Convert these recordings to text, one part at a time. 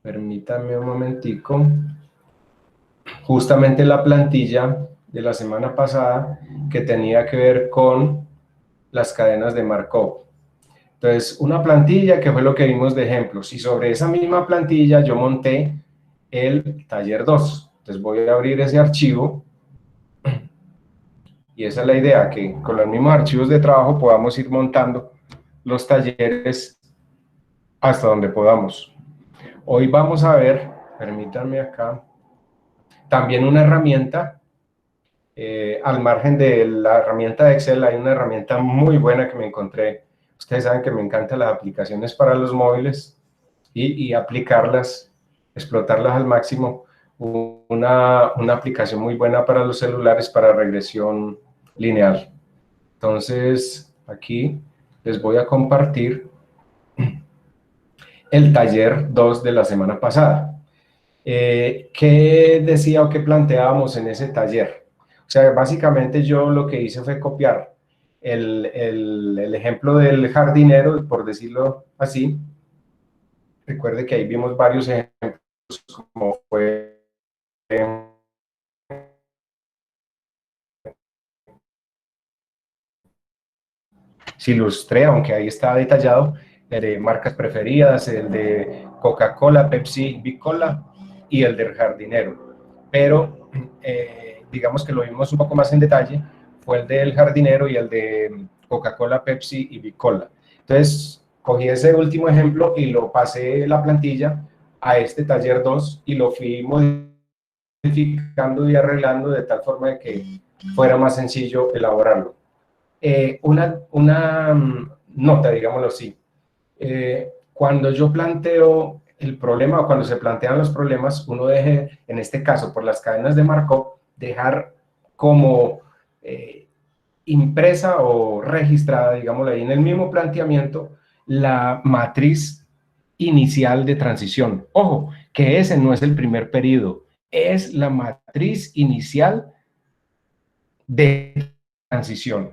Permítame un momentico. Justamente la plantilla de la semana pasada que tenía que ver con las cadenas de Markov. Entonces, una plantilla que fue lo que vimos de ejemplos, y sobre esa misma plantilla yo monté el taller 2. Entonces voy a abrir ese archivo, y esa es la idea, que con los mismos archivos de trabajo podamos ir montando los talleres hasta donde podamos. Hoy vamos a ver, permítanme acá, también una herramienta. Al margen de la herramienta de Excel, hay una herramienta muy buena que me encontré. Ustedes saben que me encantan las aplicaciones para los móviles y aplicarlas, explotarlas al máximo. Una aplicación muy buena para los celulares para regresión lineal. Entonces, aquí les voy a compartir el taller 2 de la semana pasada. ¿Qué decía o qué planteábamos en ese taller? O sea, básicamente yo lo que hice fue copiar el ejemplo del jardinero, por decirlo así. Recuerde que ahí vimos varios ejemplos, como fue si ilustré, aunque ahí está detallado, el de marcas preferidas, el de Coca-Cola, Pepsi, Bicola y el del jardinero. Pero digamos que lo vimos un poco más en detalle, fue el del jardinero y el de Coca-Cola, Pepsi y Bicola. Entonces, cogí ese último ejemplo y lo pasé la plantilla a este taller 2 y lo fui modificando y arreglando de tal forma de que fuera más sencillo elaborarlo. Una nota, digámoslo así. Cuando yo planteo el problema, o cuando se plantean los problemas, uno deje, en este caso, por las cadenas de Markov, dejar como impresa o registrada, digámoslo ahí, en el mismo planteamiento, la matriz inicial de transición. Ojo, que ese no es el primer periodo, es la matriz inicial de transición,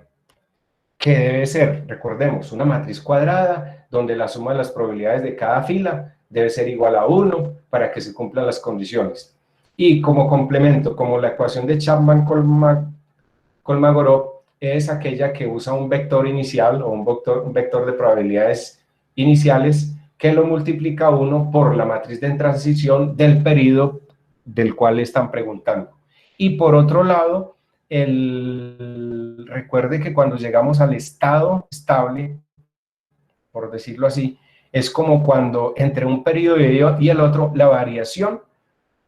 que debe ser, recordemos, una matriz cuadrada donde la suma de las probabilidades de cada fila debe ser igual a 1 para que se cumplan las condiciones. Y como complemento, como la ecuación de Chapman-Kolmogorov es aquella que usa un vector inicial o un vector de probabilidades iniciales que lo multiplica 1 por la matriz de transición del periodo del cual están preguntando. Y por otro lado, recuerde que cuando llegamos al estado estable, por decirlo así, es como cuando entre un periodo y el otro la variación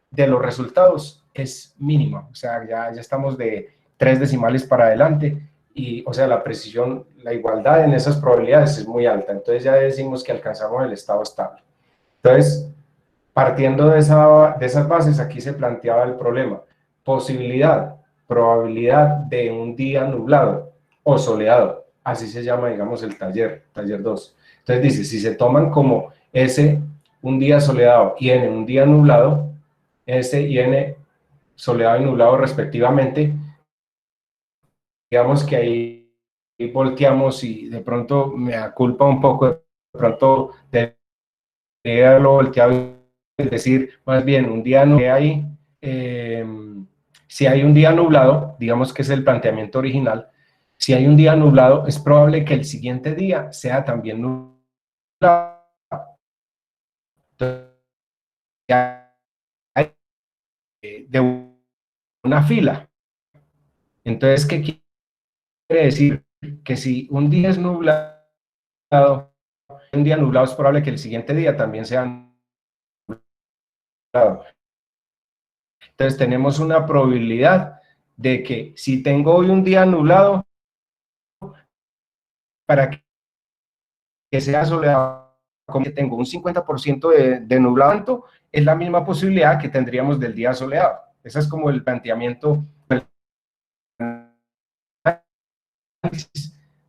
de los resultados es mínima, o sea, ya estamos de 3 decimales para adelante y, o sea, la precisión, la igualdad en esas probabilidades es muy alta, entonces ya decimos que alcanzamos el estado estable. Entonces, partiendo de esas bases, aquí se planteaba el problema. Probabilidad de un día nublado o soleado. Así se llama, digamos, el taller 2. Entonces dice, si se toman como S un día soleado y N un día nublado, S y N soleado y nublado respectivamente, digamos que ahí volteamos y de pronto me aculpa un poco, de pronto debería haberlo volteado, es decir, más bien un día nublado ahí, si hay un día nublado, digamos que es el planteamiento original, si hay un día nublado, es probable que el siguiente día sea también nublado. Entonces, hay de una fila. Entonces, ¿qué quiere decir? Que si un día es nublado, un día nublado es probable que el siguiente día también sea nublado. Entonces, tenemos una probabilidad de que si tengo hoy un día nublado, para que sea soleado, como que tengo un 50% de nublado, es la misma posibilidad que tendríamos del día soleado. Ese es como el planteamiento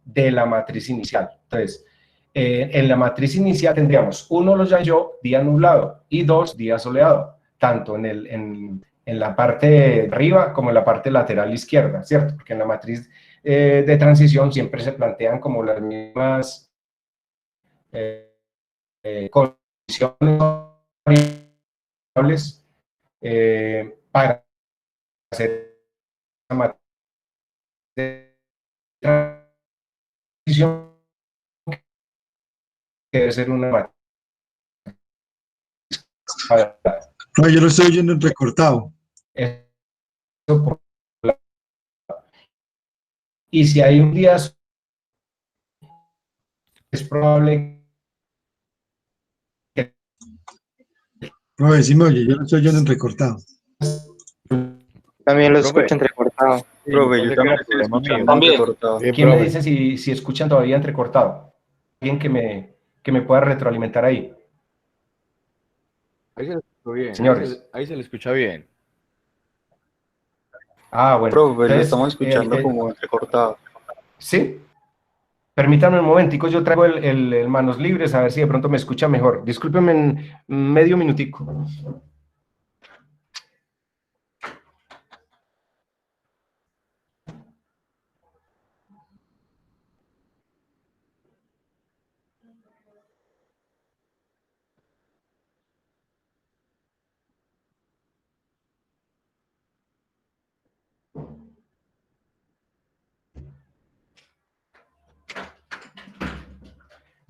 de la matriz inicial. Entonces, en la matriz inicial tendríamos 1 lo llamo yo, día nublado, y 2, día soleado, tanto en la parte de arriba como en la parte lateral izquierda, ¿cierto? Porque en la matriz de transición siempre se plantean como las mismas condiciones para hacer una matriz de transición que debe ser una matriz cuadrada. No, yo lo estoy oyendo entrecortado. Eso por un lado. Y si hay un día, es probable que No, sí me oye, yo lo estoy oyendo entrecortado. También lo Profe. escucho entrecortado. Profe, yo también estoy escuchando También. entrecortado. ¿quién me dice si escuchan todavía entrecortado? ¿Alguien que me pueda retroalimentar ahí? Ahí se le escucha bien. Señores. Ahí se le escucha bien. Ah, bueno. Profe, lo Entonces, estamos escuchando como entrecortado. ¿sí? Permítanme un momentico, yo traigo el manos libres, a ver si de pronto me escucha mejor. Discúlpenme en medio minutico.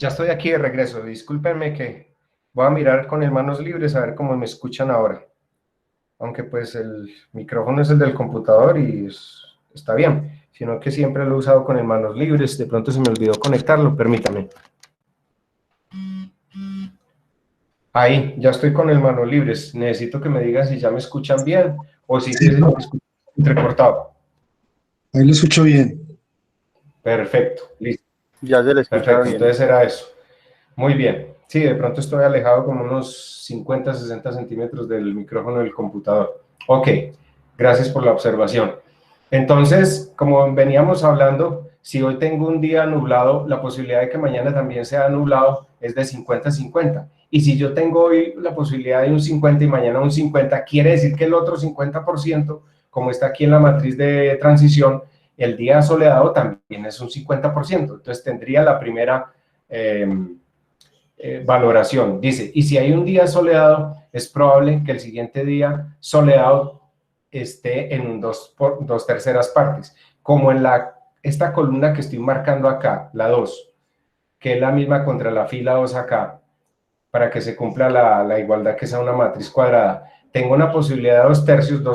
Ya estoy aquí de regreso, discúlpenme que voy a mirar con el manos libres a ver cómo me escuchan ahora. Aunque pues el micrófono es el del computador y está bien, sino que siempre lo he usado con el manos libres, de pronto se me olvidó conectarlo, permítame. Ahí, ya estoy con el manos libres, necesito que me digan si ya me escuchan bien o si Sí, se no. escucha entrecortado. Ahí lo escucho bien. Perfecto, listo. Ya se le escucha Perfecto, bien. entonces era eso. Muy bien. Sí, de pronto estoy alejado como unos 50, 60 centímetros del micrófono del computador. Ok, gracias por la observación. Entonces, como veníamos hablando, si hoy tengo un día nublado, la posibilidad de que mañana también sea nublado es de 50-50. Y si yo tengo hoy la posibilidad de un 50 y mañana un 50, quiere decir que el otro 50%, como está aquí en la matriz de transición, el día soleado también es un 50%. Entonces tendría la primera valoración. Dice, y si hay un día soleado, es probable que el siguiente día soleado esté en dos terceras partes, como en esta columna que estoy marcando acá, la 2, que es la misma contra la fila 2 acá, para que se cumpla la igualdad que sea una matriz cuadrada. Tengo una posibilidad de 2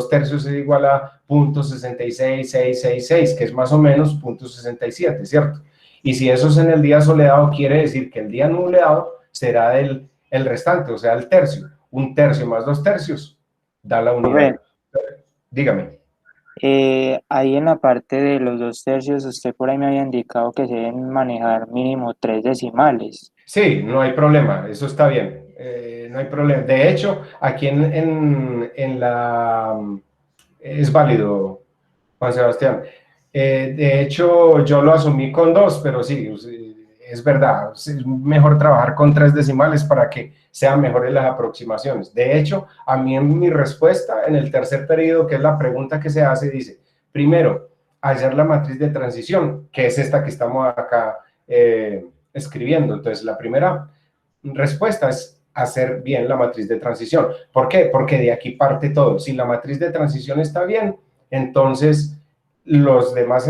tercios es igual a 0.66666, que es más o menos 0.67, ¿cierto? Y si eso es en el día soleado, quiere decir que el día nubleado será el restante, o sea, el tercio. Un tercio más 2 tercios da la unidad. Dígame. Ahí en la parte de los 2 tercios, usted por ahí me había indicado que se deben manejar mínimo 3 decimales. Sí, no hay problema, eso está bien, no hay problema. De hecho, aquí en la... es válido, Juan Sebastián. De hecho, yo lo asumí con 2, pero sí, es verdad, es mejor trabajar con 3 decimales para que sean mejores las aproximaciones. De hecho, a mí en mi respuesta, en el tercer periodo, que es la pregunta que se hace, dice, primero, hallar la matriz de transición, que es esta que estamos acá escribiendo. Entonces, la primera respuesta es hacer bien la matriz de transición. ¿Por qué? Porque de aquí parte todo. Si la matriz de transición está bien, entonces los demás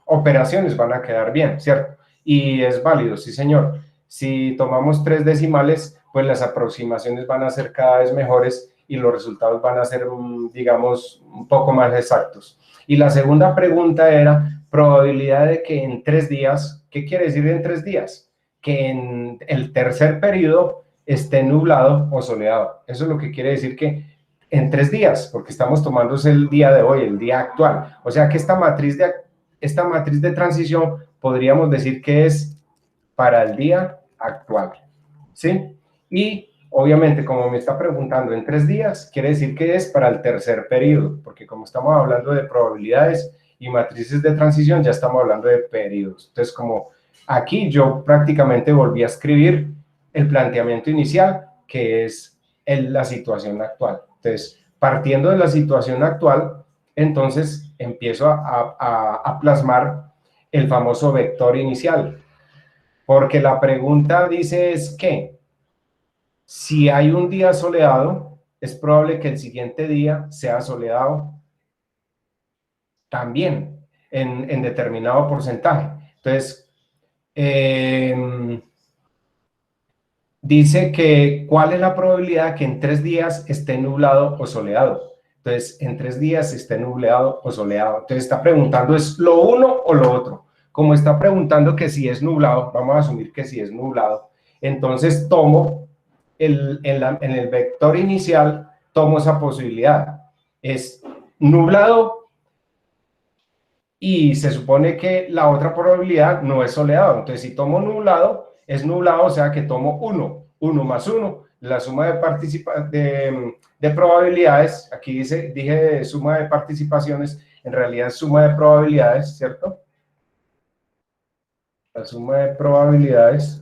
operaciones van a quedar bien, ¿cierto? Y es válido, sí señor. Si tomamos 3 decimales, pues las aproximaciones van a ser cada vez mejores y los resultados van a ser, digamos, un poco más exactos. Y la segunda pregunta era probabilidad de que en 3 días, ¿qué quiere decir en 3 días? Que en el tercer periodo esté nublado o soleado. Eso es lo que quiere decir que en 3 días, porque estamos tomando el día de hoy, el día actual. O sea que esta matriz de transición podríamos decir que es para el día actual, ¿sí? Y obviamente, como me está preguntando en 3 días, quiere decir que es para el tercer periodo, porque como estamos hablando de probabilidades y matrices de transición, ya estamos hablando de periodos. Entonces, como aquí yo prácticamente volví a escribir el planteamiento inicial, que es la situación actual. Entonces, partiendo de la situación actual, entonces empiezo a plasmar el famoso vector inicial, porque la pregunta dice es que si hay un día soleado, es probable que el siguiente día sea soleado también en determinado porcentaje. Entonces, dice que cuál es la probabilidad que en 3 días esté nublado o soleado. Entonces, en 3 días esté nublado o soleado. Entonces, está preguntando, ¿es lo uno o lo otro? Como está preguntando que si es nublado, vamos a asumir que si es nublado. Entonces, tomo en el vector inicial, tomo esa posibilidad. Es nublado y se supone que la otra probabilidad no es soleado. Entonces, si tomo nublado, es nublado, o sea que tomo 1 más 1, la suma de probabilidades, aquí dije suma de participaciones, en realidad es suma de probabilidades, ¿cierto? La suma de probabilidades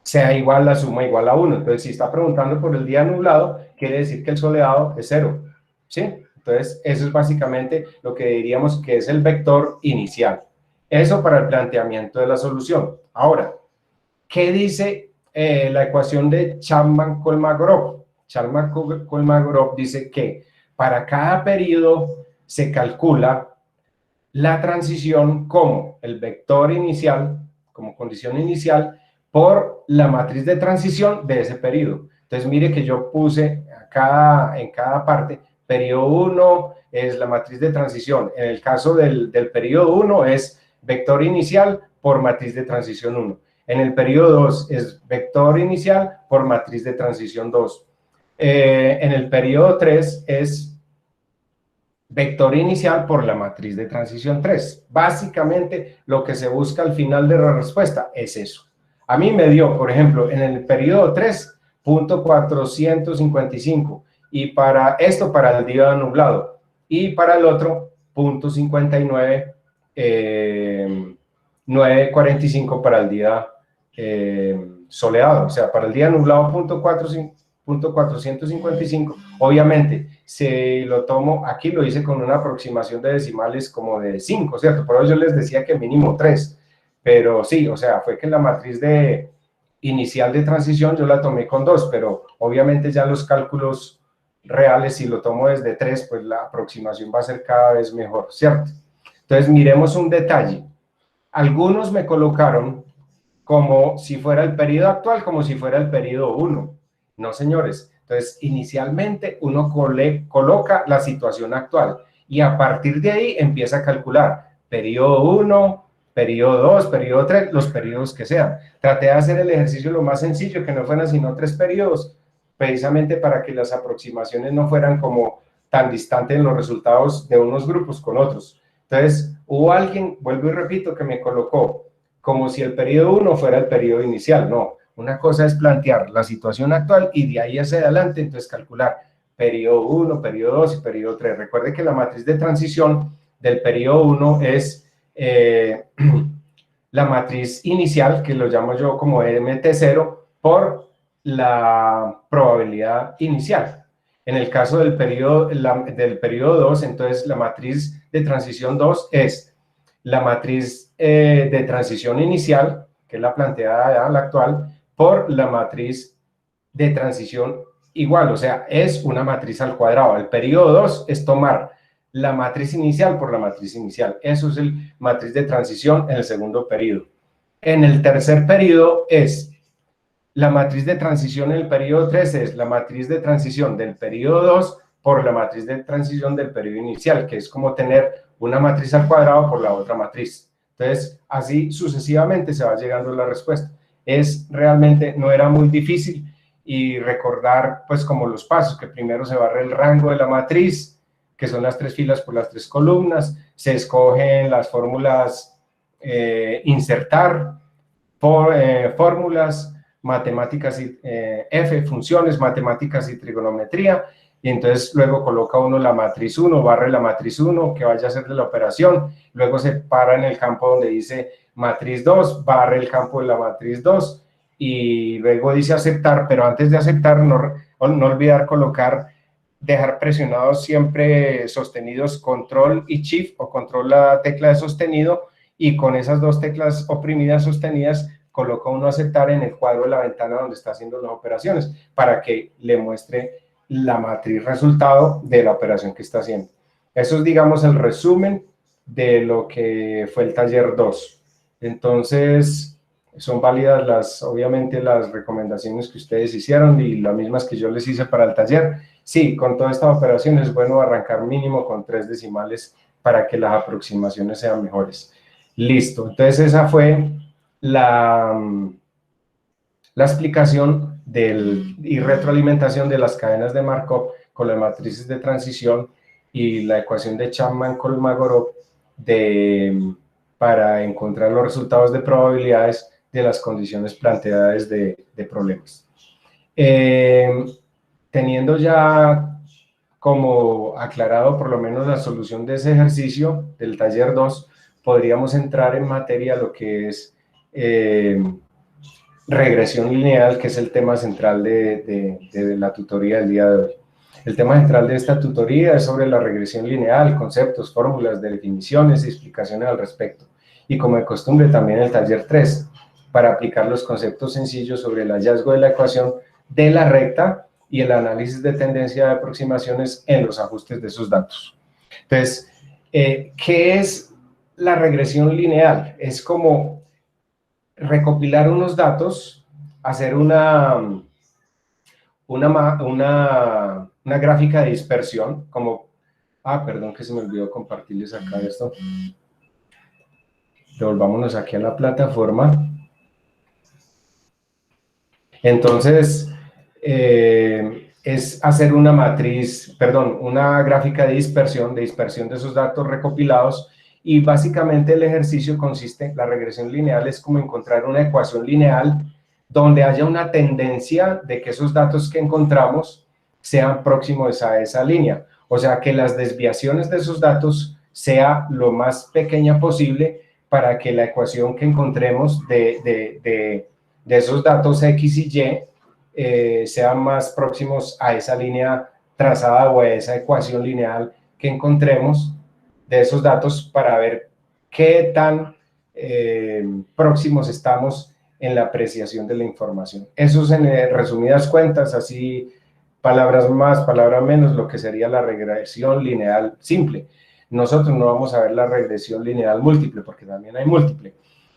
sea igual, la suma igual a 1. Entonces, si está preguntando por el día nublado, quiere decir que el soleado es 0, ¿sí? Entonces, eso es básicamente lo que diríamos que es el vector inicial. Eso para el planteamiento de la solución. Ahora, ¿qué dice la ecuación de Chapman-Kolmogorov? Chapman-Kolmogorov dice que para cada periodo se calcula la transición como el vector inicial, como condición inicial, por la matriz de transición de ese periodo. Entonces, mire que yo puse en cada parte, periodo 1 es la matriz de transición. En el caso del periodo 1 es vector inicial por matriz de transición 1. En el periodo 2 es vector inicial por matriz de transición 2. En el periodo 3 es vector inicial por la matriz de transición 3. Básicamente, lo que se busca al final de la respuesta es eso. A mí me dio, por ejemplo, en el periodo 3, 0.455, y para esto para el día nublado, y para el otro, 0.59, 9.45 para el día soleado, o sea, para el día nublado, 0.455, obviamente, si lo tomo, aquí lo hice con una aproximación de decimales como de 5, ¿cierto? Por eso yo les decía que mínimo 3, pero sí, o sea, fue que la matriz inicial de transición yo la tomé con 2, pero obviamente ya los cálculos reales, si lo tomo desde 3, pues la aproximación va a ser cada vez mejor, ¿cierto? Entonces, miremos un detalle. Algunos me colocaron como si fuera el periodo actual, como si fuera el periodo 1. No, señores. Entonces, inicialmente uno coloca la situación actual y a partir de ahí empieza a calcular periodo 1, periodo 2, periodo 3, los periodos que sean. Traté de hacer el ejercicio lo más sencillo, que no fueran sino 3 periodos, precisamente para que las aproximaciones no fueran como tan distantes en los resultados de unos grupos con otros. Entonces, hubo alguien, vuelvo y repito, que me colocó como si el periodo 1 fuera el periodo inicial. No, una cosa es plantear la situación actual y de ahí hacia adelante, entonces calcular periodo 1, periodo 2 y periodo 3. Recuerde que la matriz de transición del periodo 1 es la matriz inicial, que lo llamo yo como MT0, por la probabilidad inicial. En el caso del periodo 2, entonces la matriz de transición 2 es la matriz de transición inicial, que es la planteada, la actual, por la matriz de transición igual, o sea, es una matriz al cuadrado. El periodo 2 es tomar la matriz inicial por la matriz inicial. Eso es el matriz de transición en el segundo periodo. En el tercer periodo es la matriz de transición en el periodo 3 es la matriz de transición del periodo 2 por la matriz de transición del periodo inicial, que es como tener una matriz al cuadrado por la otra matriz. Entonces, así sucesivamente se va llegando a la respuesta. Realmente no era muy difícil y recordar pues como los pasos, que primero se barre el rango de la matriz, que son las 3 filas por las 3 columnas, se escogen las fórmulas, insertar fórmulas, matemáticas y funciones, matemáticas y trigonometría, y entonces luego coloca uno la matriz 1, barre la matriz 1 que vaya a hacer de la operación, luego se para en el campo donde dice matriz 2, barre el campo de la matriz 2, y luego dice aceptar, pero antes de aceptar no olvidar dejar presionados siempre sostenidos control y shift o control la tecla de sostenido, y con esas dos teclas oprimidas sostenidas coloca uno a aceptar en el cuadro de la ventana donde está haciendo las operaciones, para que le muestre la matriz resultado de la operación que está haciendo. Eso es, digamos, el resumen de lo que fue el taller 2. Entonces, son válidas obviamente las recomendaciones que ustedes hicieron y las mismas que yo les hice para el taller. Sí, con toda esta operación es bueno arrancar mínimo con 3 decimales para que las aproximaciones sean mejores. Listo, entonces esa fue la explicación y retroalimentación de las cadenas de Markov con las matrices de transición y la ecuación de Chapman-Kolmogorov para encontrar los resultados de probabilidades de las condiciones planteadas de problemas. Teniendo ya como aclarado por lo menos la solución de ese ejercicio del taller 2, podríamos entrar en materia lo que es regresión lineal, que es el tema central de la tutoría del día de hoy. El tema central de esta tutoría es sobre la regresión lineal, conceptos, fórmulas, definiciones y explicaciones al respecto. Y como de costumbre también el taller 3, para aplicar los conceptos sencillos sobre el hallazgo de la ecuación de la recta y el análisis de tendencia de aproximaciones en los ajustes de esos datos. Entonces, ¿qué es la regresión lineal? Es como recopilar unos datos, hacer una gráfica de dispersión, como, perdón que se me olvidó compartirles acá esto. Devolvámonos aquí a la plataforma. Entonces, es hacer una matriz, perdón, una gráfica de dispersión de esos datos recopilados, y básicamente el ejercicio consiste, la regresión lineal es como encontrar una ecuación lineal donde haya una tendencia de que esos datos que encontramos sean próximos a esa línea, o sea, que las desviaciones de esos datos sea lo más pequeña posible para que la ecuación que encontremos de esos datos X y Y sean más próximos a esa línea trazada o a esa ecuación lineal que encontremos de esos datos, para ver qué tan próximos estamos en la apreciación de la información. Eso es, en resumidas cuentas, así palabras más, palabras menos, lo que sería la regresión lineal simple. Nosotros no vamos a ver la regresión lineal múltiple, porque también hay múltiple,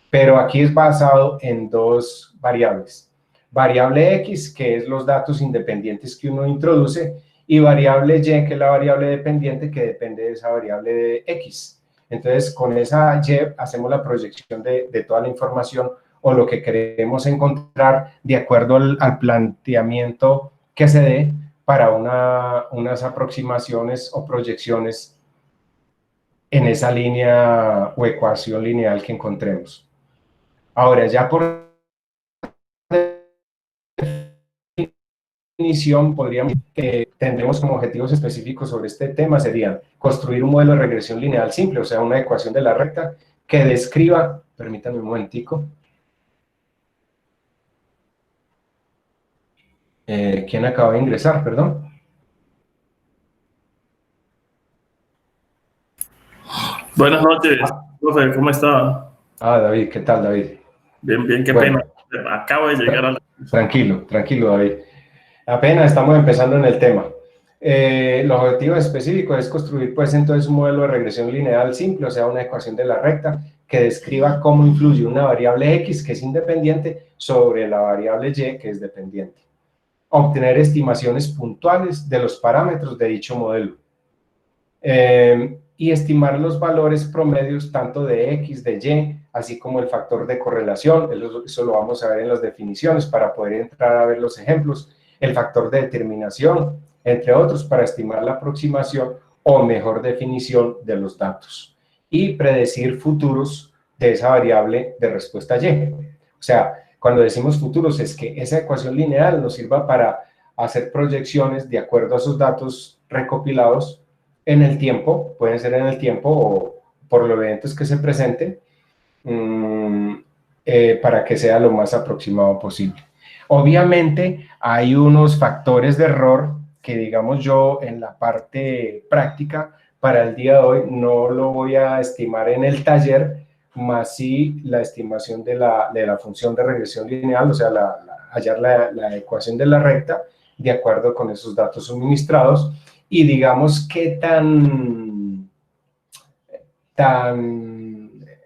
pero aquí es basado en dos variables. Variable X, que es los datos independientes que uno introduce, y variable Y, que es la variable dependiente que depende de esa variable de X. Entonces, con esa Y hacemos la proyección de toda la información o lo que queremos encontrar de acuerdo al planteamiento que se dé para unas aproximaciones o proyecciones en esa línea o ecuación lineal que encontremos. Ahora, ya por definición, tendremos como objetivos específicos sobre este tema serían construir un modelo de regresión lineal simple, o sea, una ecuación de la recta que describa, permítanme un momentico. ¿Quién acaba de ingresar? Perdón. Buenas noches, profe, ¿cómo está? David, ¿qué tal, David? Bien, bien, qué Bueno, pena. Acabo de llegar a la... Tranquilo, David. Apenas estamos empezando en el tema. Los objetivos específicos es construir, pues, entonces un modelo de regresión lineal simple, o sea, una ecuación de la recta que describa cómo influye una variable X, que es independiente, sobre la variable Y, que es dependiente. Obtener estimaciones puntuales de los parámetros de dicho modelo. Y estimar los valores promedios tanto de X, de Y, así como el factor de correlación. Eso lo vamos a ver en las definiciones para poder entrar a ver los ejemplos. El factor de determinación, entre otros, para estimar la aproximación o mejor definición de los datos. Y predecir futuros de esa variable de respuesta Y. O sea, cuando decimos futuros es que esa ecuación lineal nos sirva para hacer proyecciones de acuerdo a esos datos recopilados en el tiempo, pueden ser en el tiempo o por los eventos que se presenten, para que sea lo más aproximado posible. Obviamente hay unos factores de error que, digamos, yo en la parte práctica para el día de hoy no lo voy a estimar en el taller, más sí la estimación de la función de regresión lineal, o sea, hallar la ecuación de la recta de acuerdo con esos datos suministrados y digamos qué tan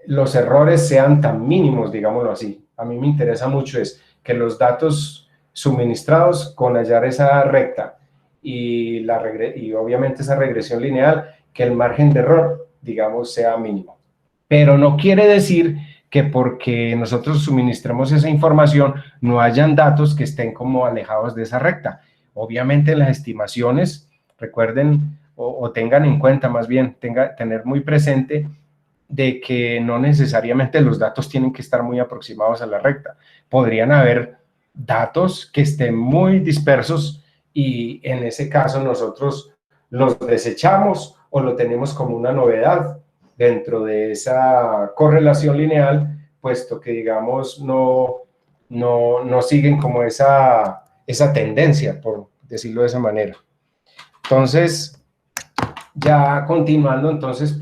los errores sean tan mínimos, digámoslo así. A mí me interesa mucho es que los datos suministrados con hallar esa recta y obviamente esa regresión lineal, que el margen de error, digamos, sea mínimo. Pero no quiere decir que porque nosotros suministremos esa información no hayan datos que estén como alejados de esa recta. Obviamente en las estimaciones, recuerden o tengan en cuenta más bien, tener muy presente de que no necesariamente los datos tienen que estar muy aproximados a la recta. Podrían haber datos que estén muy dispersos y en ese caso nosotros los desechamos o lo tenemos como una novedad dentro de esa correlación lineal, puesto que, digamos, no siguen como esa tendencia, por decirlo de esa manera. Entonces, ya continuando, entonces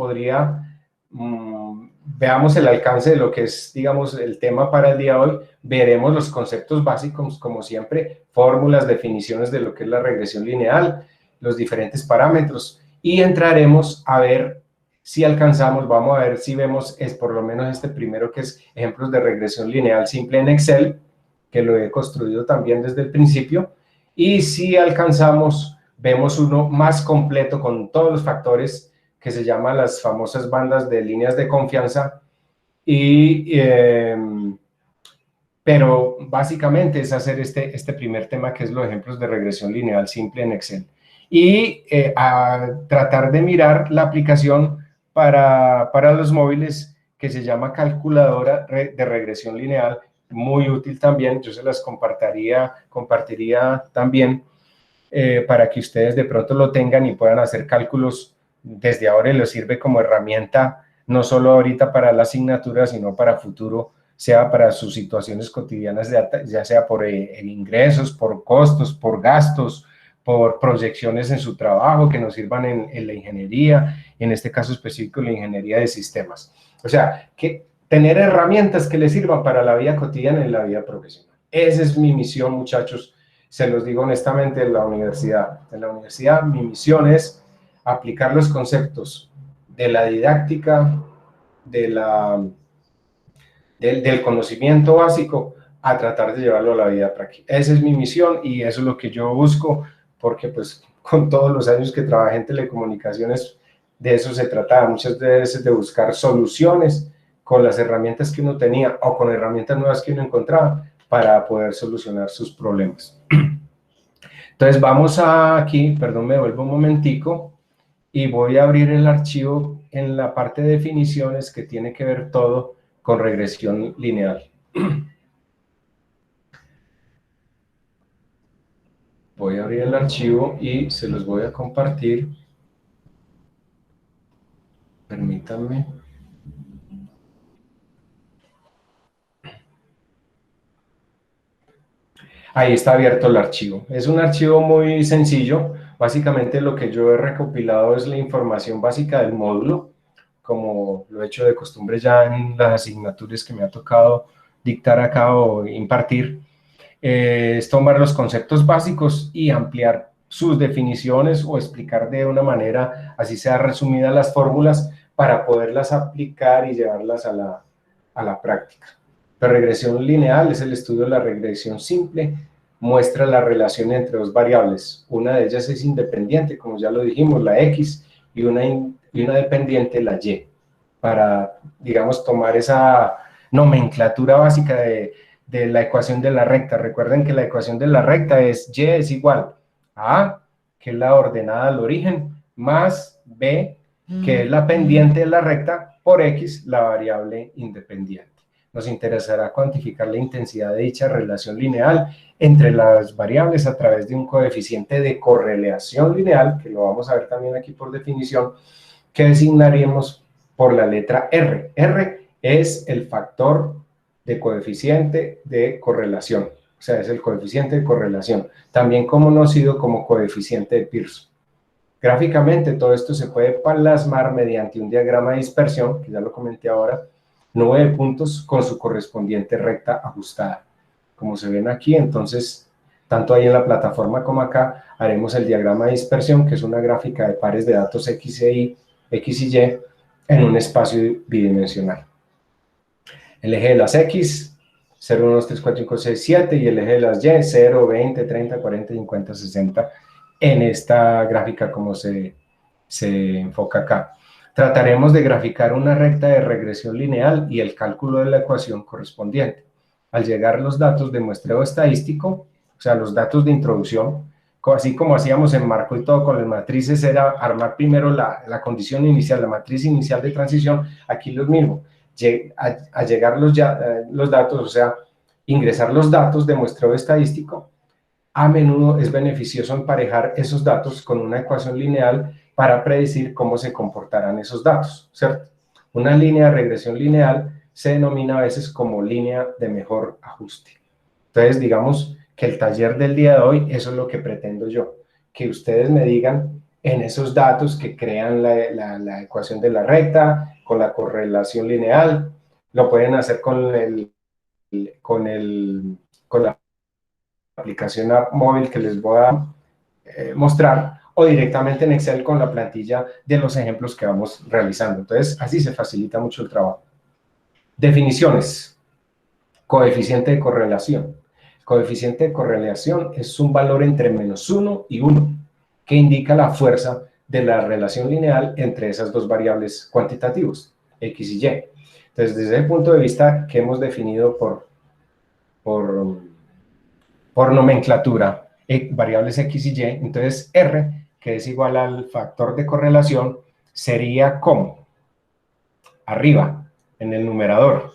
veamos el alcance de lo que es, digamos, el tema para el día de hoy. Veremos los conceptos básicos, como siempre, fórmulas, definiciones de lo que es la regresión lineal, los diferentes parámetros, y entraremos a ver si alcanzamos, vamos a ver si vemos, por lo menos este primero que es ejemplos de regresión lineal simple en Excel, que lo he construido también desde el principio, y si alcanzamos, vemos uno más completo con todos los factores que se llama las famosas bandas de líneas de confianza, pero básicamente es hacer este primer tema que es los ejemplos de regresión lineal simple en Excel. Y a tratar de mirar la aplicación para los móviles que se llama calculadora de regresión lineal, muy útil también, yo se las compartiría también para que ustedes de pronto lo tengan y puedan hacer cálculos desde ahora y les sirve como herramienta, no solo ahorita para la asignatura, sino para futuro, sea para sus situaciones cotidianas, ya sea por ingresos, por costos, por gastos, por proyecciones en su trabajo que nos sirvan en la ingeniería, en este caso específico la ingeniería de sistemas. O sea, que tener herramientas que les sirvan para la vida cotidiana y la vida profesional. Esa es mi misión, muchachos, se los digo honestamente, en la universidad. En la universidad mi misión es aplicar los conceptos de la didáctica, del conocimiento básico, a tratar de llevarlo a la vida práctica. Esa es mi misión y eso es lo que yo busco, porque pues con todos los años que trabajé en telecomunicaciones, de eso se trataba, muchas veces de buscar soluciones con las herramientas que uno tenía o con herramientas nuevas que uno encontraba para poder solucionar sus problemas. Entonces vamos aquí, perdón, me devuelvo un momentico y voy a abrir el archivo en la parte de definiciones que tiene que ver todo con regresión lineal. Voy a abrir el archivo y se los voy a compartir. Permítanme. Ahí está abierto el archivo. Es un archivo muy sencillo. Básicamente lo que yo he recopilado es la información básica del módulo, como lo he hecho de costumbre ya en las asignaturas que me ha tocado dictar acá o impartir. Es tomar los conceptos básicos y ampliar sus definiciones o explicar de una manera, así sea resumida, las fórmulas para poderlas aplicar y llevarlas a la práctica. La regresión lineal es el estudio de la regresión simple, muestra la relación entre dos variables. Una de ellas es independiente, como ya lo dijimos, la X, y una dependiente, la Y, para, digamos, tomar esa nomenclatura básica de la ecuación de la recta. Recuerden que la ecuación de la recta es Y es igual a A, que es la ordenada al origen, más B, que es la pendiente de la recta, por X, la variable independiente. Nos interesará cuantificar la intensidad de dicha relación lineal entre las variables a través de un coeficiente de correlación lineal, que lo vamos a ver también aquí por definición, que designaríamos por la letra R. R es el factor de coeficiente de correlación, o sea, es el coeficiente de correlación, también conocido como coeficiente de Pearson. Gráficamente todo esto se puede plasmar mediante un diagrama de dispersión, que ya lo comenté ahora, 9 puntos con su correspondiente recta ajustada. Como se ven aquí, entonces, tanto ahí en la plataforma como acá, haremos el diagrama de dispersión, que es una gráfica de pares de datos X y Y en un espacio bidimensional. El eje de las X, 0, 1, 2, 3, 4, 5, 6, 7, y el eje de las Y, 0, 20, 30, 40, 50, 60, en esta gráfica como se enfoca acá. Trataremos de graficar una recta de regresión lineal y el cálculo de la ecuación correspondiente. Al llegar los datos de muestreo estadístico, o sea, los datos de introducción, así como hacíamos en marco y todo con las matrices, era armar primero la condición inicial, la matriz inicial de transición, aquí lo mismo. A llegar los datos, o sea, ingresar los datos de muestreo estadístico, a menudo es beneficioso emparejar esos datos con una ecuación lineal para predecir cómo se comportarán esos datos, ¿cierto? Una línea de regresión lineal se denomina a veces como línea de mejor ajuste. Entonces, digamos que el taller del día de hoy, eso es lo que pretendo yo, que ustedes me digan en esos datos que crean la ecuación de la recta, con la correlación lineal, lo pueden hacer con la aplicación móvil que les voy a mostrar, o directamente en Excel con la plantilla de los ejemplos que vamos realizando. Entonces, así se facilita mucho el trabajo. Definiciones. Coeficiente de correlación. Coeficiente de correlación es un valor entre -1 y 1, que indica la fuerza de la relación lineal entre esas dos variables cuantitativas, X y Y. Entonces, desde el punto de vista que hemos definido por nomenclatura, variables X y Y, entonces R, que es igual al factor de correlación, sería como arriba, en el numerador.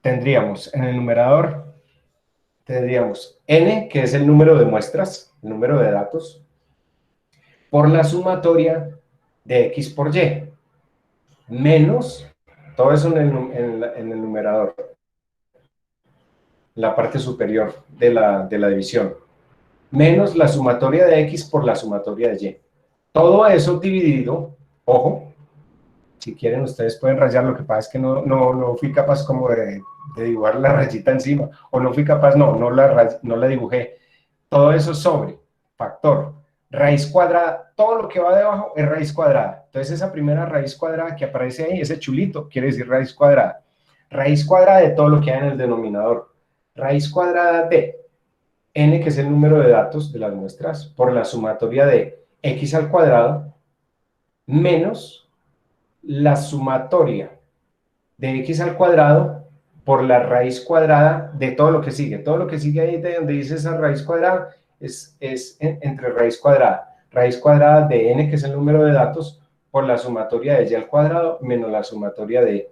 Tendríamos en el numerador, tendríamos N, que es el número de muestras, el número de datos, por la sumatoria de X por Y, menos, todo eso en el numerador, la parte superior de la división, menos la sumatoria de X por la sumatoria de Y. Todo eso dividido, ojo, si quieren ustedes pueden rayar, lo que pasa es que no fui capaz como de dibujar la rayita encima, o no fui capaz, no la dibujé. Todo eso sobre factor, raíz cuadrada, todo lo que va debajo es raíz cuadrada. Entonces esa primera raíz cuadrada que aparece ahí, ese chulito, quiere decir raíz cuadrada. Raíz cuadrada de todo lo que hay en el denominador. Raíz cuadrada de n, que es el número de datos de las muestras, por la sumatoria de x al cuadrado, menos la sumatoria de x al cuadrado por la raíz cuadrada de todo lo que sigue. Todo lo que sigue ahí de donde dice esa raíz cuadrada es entre raíz cuadrada de n, que es el número de datos, por la sumatoria de y al cuadrado menos la sumatoria de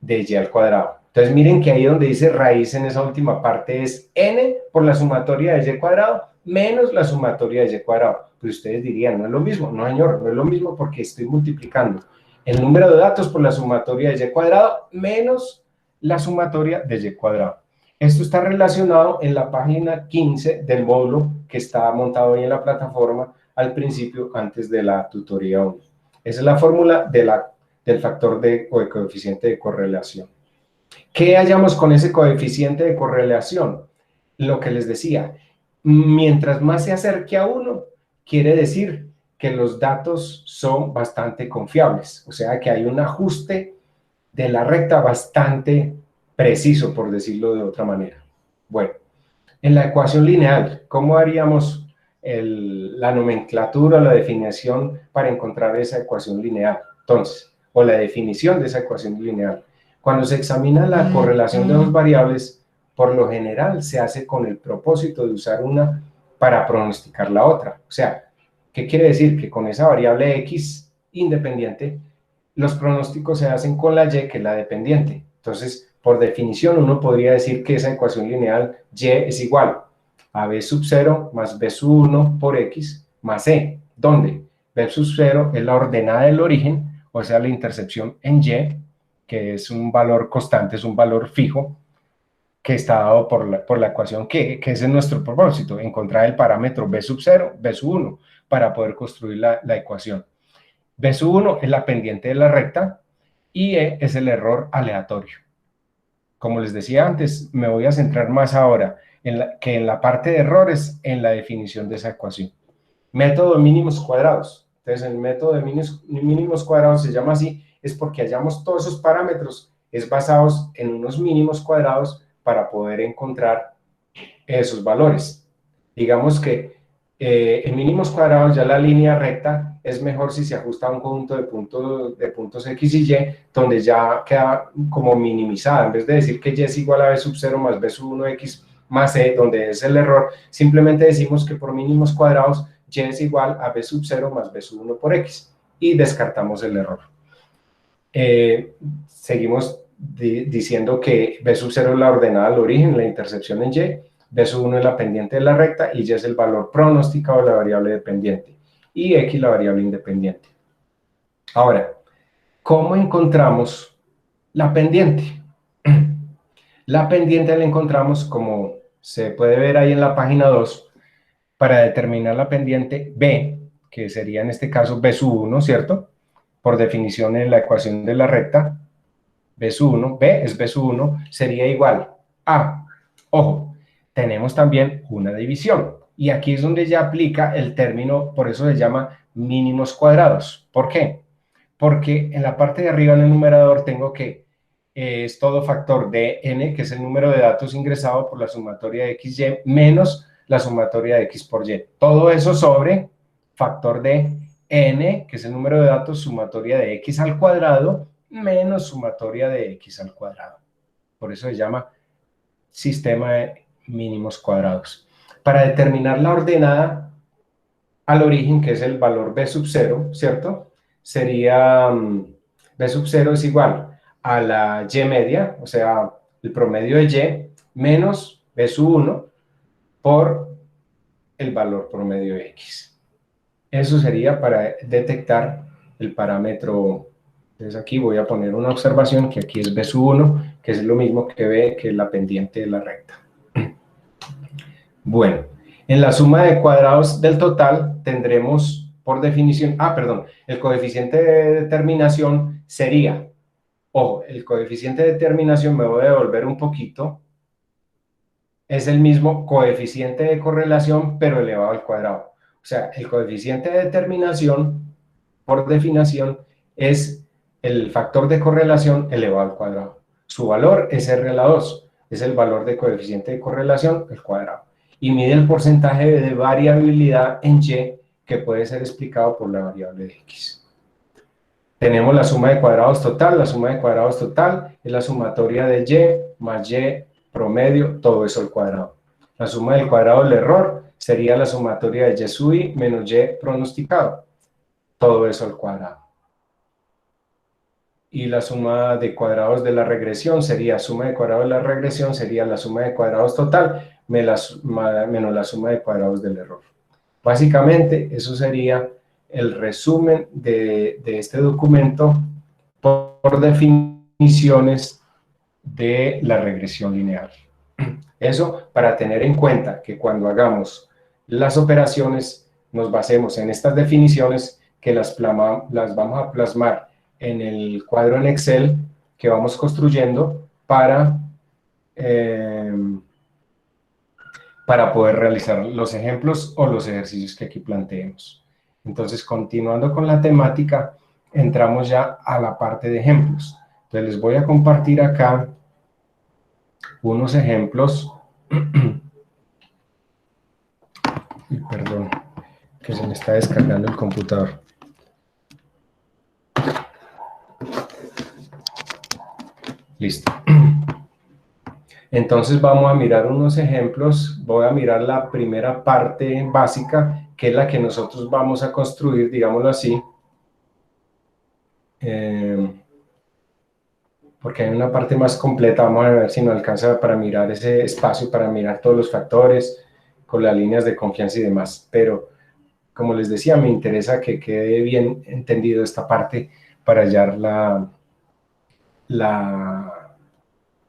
y al cuadrado. Entonces miren que ahí donde dice raíz en esa última parte es n por la sumatoria de y cuadrado menos la sumatoria de y cuadrado. Pues ustedes dirían, no es lo mismo. No, señor, no es lo mismo porque estoy multiplicando el número de datos por la sumatoria de y cuadrado menos la sumatoria de y cuadrado. Esto está relacionado en la página 15 del módulo que está montado ahí en la plataforma al principio, antes de la tutoría 1. Esa es la fórmula del factor o de coeficiente de correlación. ¿Qué hallamos con ese coeficiente de correlación? Lo que les decía, mientras más se acerque a 1, quiere decir que los datos son bastante confiables, o sea que hay un ajuste de la recta bastante preciso, por decirlo de otra manera. Bueno, en la ecuación lineal, ¿cómo haríamos la nomenclatura o la definición para encontrar esa ecuación lineal? Entonces, o la definición de esa ecuación lineal. Cuando se examina la correlación de dos variables, por lo general se hace con el propósito de usar una para pronosticar la otra. O sea, ¿qué quiere decir? Que con esa variable X independiente, los pronósticos se hacen con la Y, que es la dependiente. Entonces, por definición, uno podría decir que esa ecuación lineal Y es igual a B sub 0 más B sub 1 por X más E, donde B sub 0 es la ordenada del origen, o sea, la intercepción en Y, que es un valor constante, es un valor fijo, que está dado por la ecuación que ese es nuestro propósito, encontrar el parámetro B sub 0, B sub 1, para poder construir la ecuación. B sub 1 es la pendiente de la recta y E es el error aleatorio. Como les decía antes, me voy a centrar más ahora que en la parte de errores, en la definición de esa ecuación. Método de mínimos cuadrados. Entonces, el método de mínimos cuadrados se llama así, es porque hallamos todos esos parámetros, es basados en unos mínimos cuadrados para poder encontrar esos valores. Digamos que en mínimos cuadrados ya la línea recta es mejor si se ajusta a un conjunto de puntos X y Y, donde ya queda como minimizada. En vez de decir que Y es igual a B sub 0 más B sub 1 X más E, donde es el error, simplemente decimos que por mínimos cuadrados Y es igual a B sub 0 más B sub 1 por X, y descartamos el error. Seguimos diciendo que B sub 0 es la ordenada al origen, la intercepción en Y, B sub 1 es la pendiente de la recta y Y es el valor pronosticado de la variable dependiente y X la variable independiente. Ahora, ¿cómo encontramos la pendiente? La pendiente la encontramos, como se puede ver ahí en la página 2, para determinar la pendiente B, que sería en este caso B sub 1, ¿cierto? Por definición en la ecuación de la recta, B sub 1, B es B sub 1, sería igual a, ojo, tenemos también una división. Y aquí es donde ya aplica el término, por eso se llama mínimos cuadrados. ¿Por qué? Porque en la parte de arriba en el numerador tengo que es todo factor de n, que es el número de datos ingresado por la sumatoria de xy, menos la sumatoria de x por y. Todo eso sobre factor de n, que es el número de datos, sumatoria de x al cuadrado, menos sumatoria de x al cuadrado. Por eso se llama sistema de mínimos cuadrados. Para determinar la ordenada al origen, que es el valor b sub 0, ¿cierto? Sería b sub 0 es igual a la y media, o sea, el promedio de y, menos b sub 1 por el valor promedio de x. Eso sería para detectar el parámetro. Entonces aquí voy a poner una observación que aquí es b sub 1, que es lo mismo que b, que es la pendiente de la recta. Bueno, en la suma de cuadrados del total tendremos por definición, el coeficiente de determinación sería, ojo, el coeficiente de determinación, me voy a devolver un poquito, es el mismo coeficiente de correlación, pero elevado al cuadrado. O sea, el coeficiente de determinación, por definición, es el factor de correlación elevado al cuadrado. Su valor es R a la 2, es el valor de coeficiente de correlación al cuadrado. Y mide el porcentaje de variabilidad en Y, que puede ser explicado por la variable de X. Tenemos la suma de cuadrados total. La suma de cuadrados total es la sumatoria de Y más Y promedio, todo eso al cuadrado. La suma del cuadrado del error sería la sumatoria de Y sub I menos Y pronosticado, todo eso al cuadrado. Y la suma de cuadrados de la regresión sería, suma de cuadrados de la regresión sería la suma de cuadrados total menos la suma de cuadrados del error. Básicamente, eso sería el resumen de este documento por definiciones de la regresión lineal. Eso para tener en cuenta que cuando hagamos las operaciones nos basemos en estas definiciones que las vamos a plasmar en el cuadro en Excel que vamos construyendo para poder realizar los ejemplos o los ejercicios que aquí planteemos. Entonces, continuando con la temática, entramos ya a la parte de ejemplos. Entonces, les voy a compartir acá unos ejemplos. Perdón, que se me está descargando el computador. Listo. Entonces vamos a mirar unos ejemplos. Voy a mirar la primera parte básica, que es la que nosotros vamos a construir, digámoslo así. Porque hay una parte más completa. Vamos a ver si nos alcanza para mirar ese espacio, para mirar todos los factores, con las líneas de confianza y demás. Pero, como les decía, me interesa que quede bien entendido esta parte para hallar la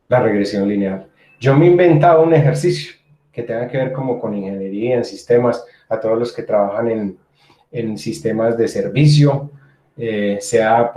regresión lineal. Yo me he inventado un ejercicio que tenga que ver como con ingeniería en sistemas, a todos los que trabajan en sistemas de servicio, sea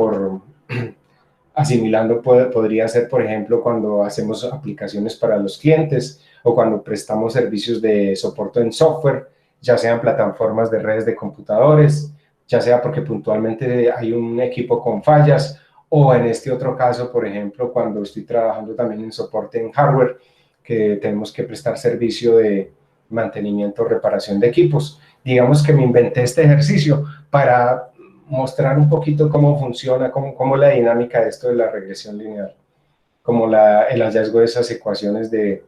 Asimilando podría ser, por ejemplo, cuando hacemos aplicaciones para los clientes o cuando prestamos servicios de soporte en software, ya sean plataformas de redes de computadores, ya sea porque puntualmente hay un equipo con fallas, o en este otro caso, por ejemplo, cuando estoy trabajando también en soporte en hardware, que tenemos que prestar servicio de mantenimiento o reparación de equipos. Digamos que me inventé este ejercicio para mostrar un poquito cómo funciona, cómo la dinámica de esto de la regresión lineal, como el hallazgo de esas ecuaciones de